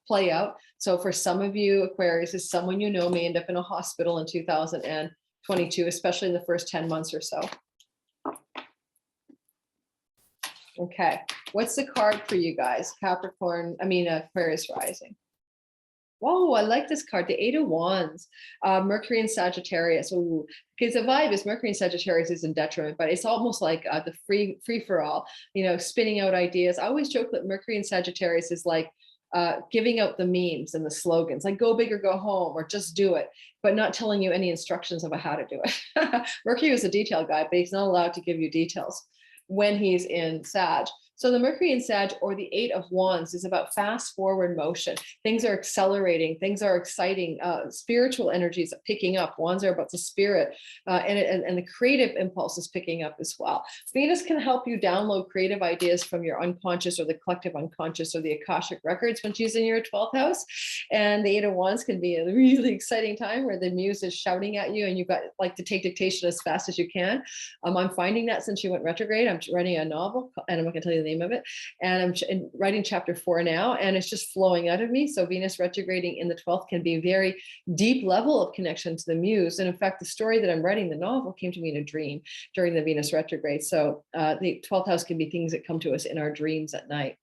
play out. So for some of you Aquarius, is someone you know may end up in a hospital in 2022, especially in the first 10 months or so. Okay, what's the card for you guys? Aquarius rising. Whoa, I like this card, the 8 of Wands, Mercury and Sagittarius. Ooh, because the vibe is Mercury and Sagittarius is in detriment, but it's almost like the free for all, spinning out ideas. I always joke that Mercury and Sagittarius is like giving out the memes and the slogans, like go big or go home, or just do it, but not telling you any instructions about how to do it. Mercury is a detail guy, but he's not allowed to give you details when he's in Sag. So the Mercury in Sag, or the 8 of Wands, is about fast forward motion. Things are accelerating, things are exciting, spiritual energies are picking up. Wands are about the spirit, and the creative impulse is picking up as well. Venus can help you download creative ideas from your unconscious or the collective unconscious or the Akashic records when she's in your 12th house. And the 8 of Wands can be a really exciting time where the muse is shouting at you and you've got like to take dictation as fast as you can. I'm finding that since she went retrograde. I'm writing a novel, and I'm not going to tell you the name of it, and I'm writing chapter 4 now, and it's just flowing out of me. So Venus retrograding in the 12th can be a very deep level of connection to the muse. And in fact, the story that I'm writing, the novel, came to me in a dream during the Venus retrograde. So the 12th house can be things that come to us in our dreams at night.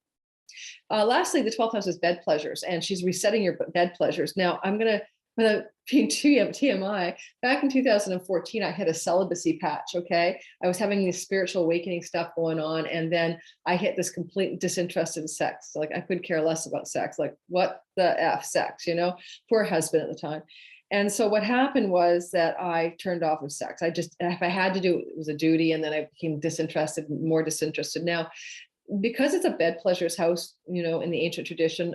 Lastly, the 12th house is bed pleasures, and she's resetting your bed pleasures. Now I'm going to, without being too TMI, back in 2014, I had a celibacy patch, okay? I was having this spiritual awakening stuff going on, and then I hit this complete disinterest in sex. Like I couldn't care less about sex. Like what the F, sex, Poor husband at the time. And so what happened was that I turned off of sex. If I had to do it, it was a duty, and then I became disinterested, more disinterested. Now, because it's a bed pleasures house, in the ancient tradition,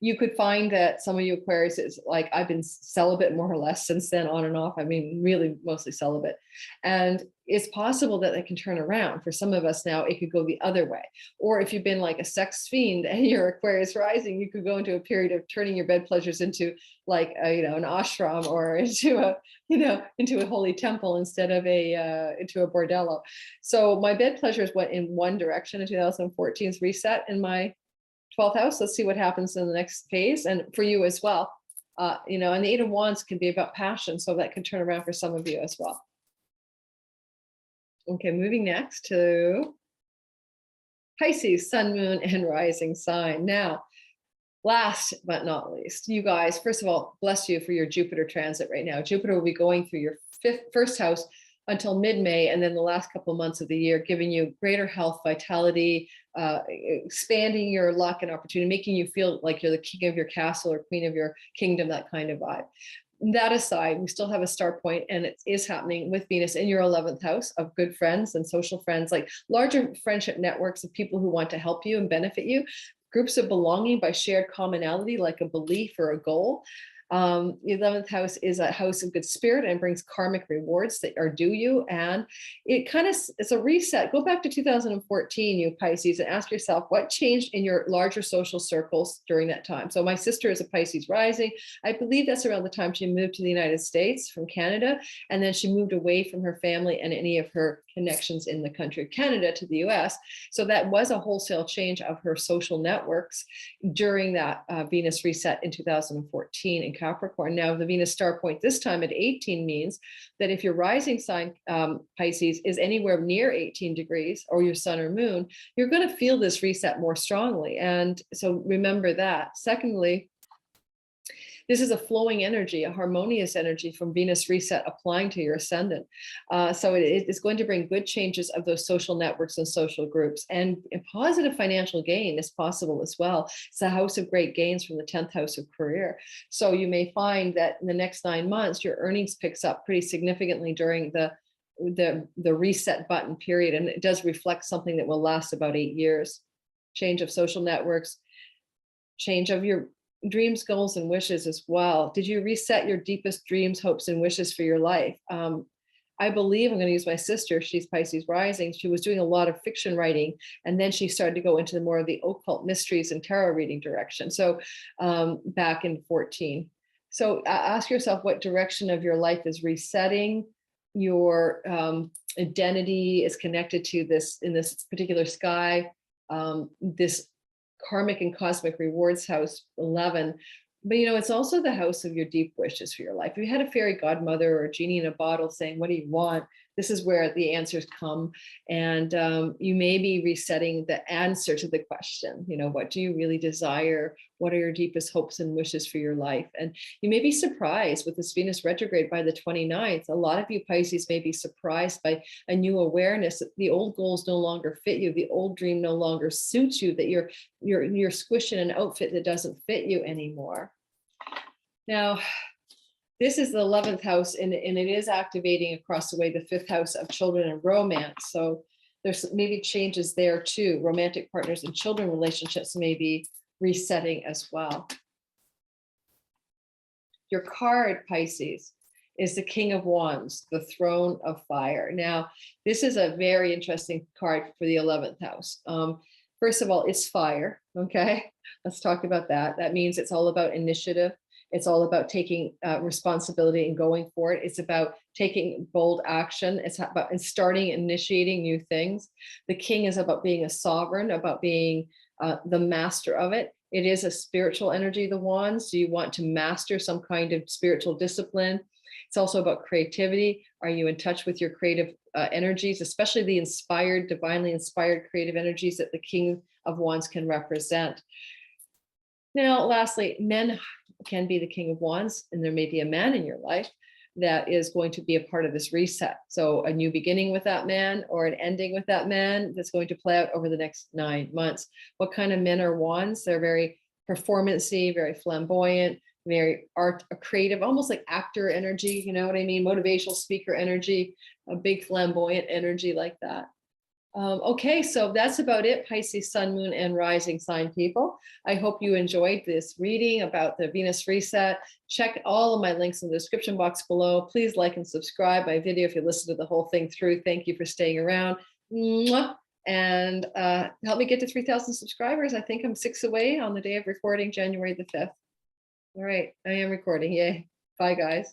you could find that some of you Aquarius is like, I've been celibate more or less since then, on and off. I mean, really mostly celibate. And it's possible that it can turn around. For some of us now, it could go the other way. Or if you've been like a sex fiend and you're Aquarius rising, you could go into a period of turning your bed pleasures into like a, an ashram, or into a, into a holy temple instead of into a bordello. So my bed pleasures went in one direction in 2014's reset in my 12th house. Let's see what happens in the next phase, and for you as well. And the Eight of Wands can be about passion, so that can turn around for some of you as well. Okay, moving next to Pisces, sun, moon, and rising sign. Now, last but not least, you guys, first of all, bless you for your Jupiter transit right now. Jupiter will be going through your first house until mid-May, and then the last couple of months of the year, giving you greater health, vitality, expanding your luck and opportunity, making you feel like you're the king of your castle or queen of your kingdom, that kind of vibe. That aside, we still have a star point, and it is happening with Venus in your 11th house of good friends and social friends, like larger friendship networks of people who want to help you and benefit you, groups of belonging by shared commonality, like a belief or a goal. The 11th house is a house of good spirit and brings karmic rewards that are due you. And it's a reset. Go back to 2014, you Pisces, and ask yourself what changed in your larger social circles during that time. So my sister is a Pisces rising. I believe that's around the time she moved to the United States from Canada. And then she moved away from her family and any of her connections in the country of Canada to the US. So that was a wholesale change of her social networks during that Venus reset in 2014 in Capricorn. Now, the Venus star point this time at 18 means that if your rising sign, Pisces, is anywhere near 18 degrees, or your sun or moon, you're going to feel this reset more strongly. And so remember that. Secondly, this is a flowing energy, a harmonious energy from Venus reset applying to your ascendant. So it is going to bring good changes of those social networks and social groups, and a positive financial gain is possible as well. It's a house of great gains from the 10th house of career. So you may find that in the next 9 months, your earnings picks up pretty significantly during the reset button period. And it does reflect something that will last about 8 years. Change of social networks, change of your dreams, goals, and wishes as well. Did you reset your deepest dreams, hopes, and wishes for your life? I believe, I'm going to use my sister, she's Pisces rising. She was doing a lot of fiction writing, and then she started to go into more of the occult mysteries and tarot reading direction. So back in 14. So ask yourself what direction of your life is resetting. Your identity is connected to this in this particular sky, this karmic and cosmic rewards house 11. But it's also the house of your deep wishes for your life. If you had a fairy godmother or a genie in a bottle saying, what do you want? This is where the answers come. And you may be resetting the answer to the question, what do you really desire? What are your deepest hopes and wishes for your life? And you may be surprised with this Venus retrograde by the 29th. A lot of you Pisces may be surprised by a new awareness that the old goals no longer fit you. The old dream no longer suits you, that you're squished in an outfit that doesn't fit you anymore. Now, this is the 11th house, and it is activating across the way the 5th house of children and romance. So there's maybe changes there too. Romantic partners and children relationships may be resetting as well. Your card, Pisces, is the King of Wands, the Throne of Fire. Now, this is a very interesting card for the 11th house. First of all, it's fire, okay? Let's talk about that. That means it's all about initiative. It's all about taking responsibility and going for it. It's about taking bold action. It's about starting, initiating new things. The king is about being a sovereign, about being the master of it. It is a spiritual energy, the wands. Do you want to master some kind of spiritual discipline? It's also about creativity. Are you in touch with your creative energies, especially the inspired, divinely inspired creative energies that the King of Wands can represent? Now, lastly, men can be the King of Wands, and there may be a man in your life that is going to be a part of this reset. So a new beginning with that man or an ending with that man that's going to play out over the next 9 months. What kind of men are wands? They're very performancy, very flamboyant, very creative, almost like actor energy, you know what I mean? Motivational speaker energy, a big flamboyant energy like that. Okay, so that's about it, Pisces, Sun, Moon, and Rising sign people. I hope you enjoyed this reading about the Venus reset. Check all of my links in the description box below. Please like and subscribe my video if you listen to the whole thing through. Thank you for staying around. Mwah. And help me get to 3,000 subscribers. I think I'm 6 away on the day of recording, January the 5th. All right, I am recording. Yay. Bye, guys.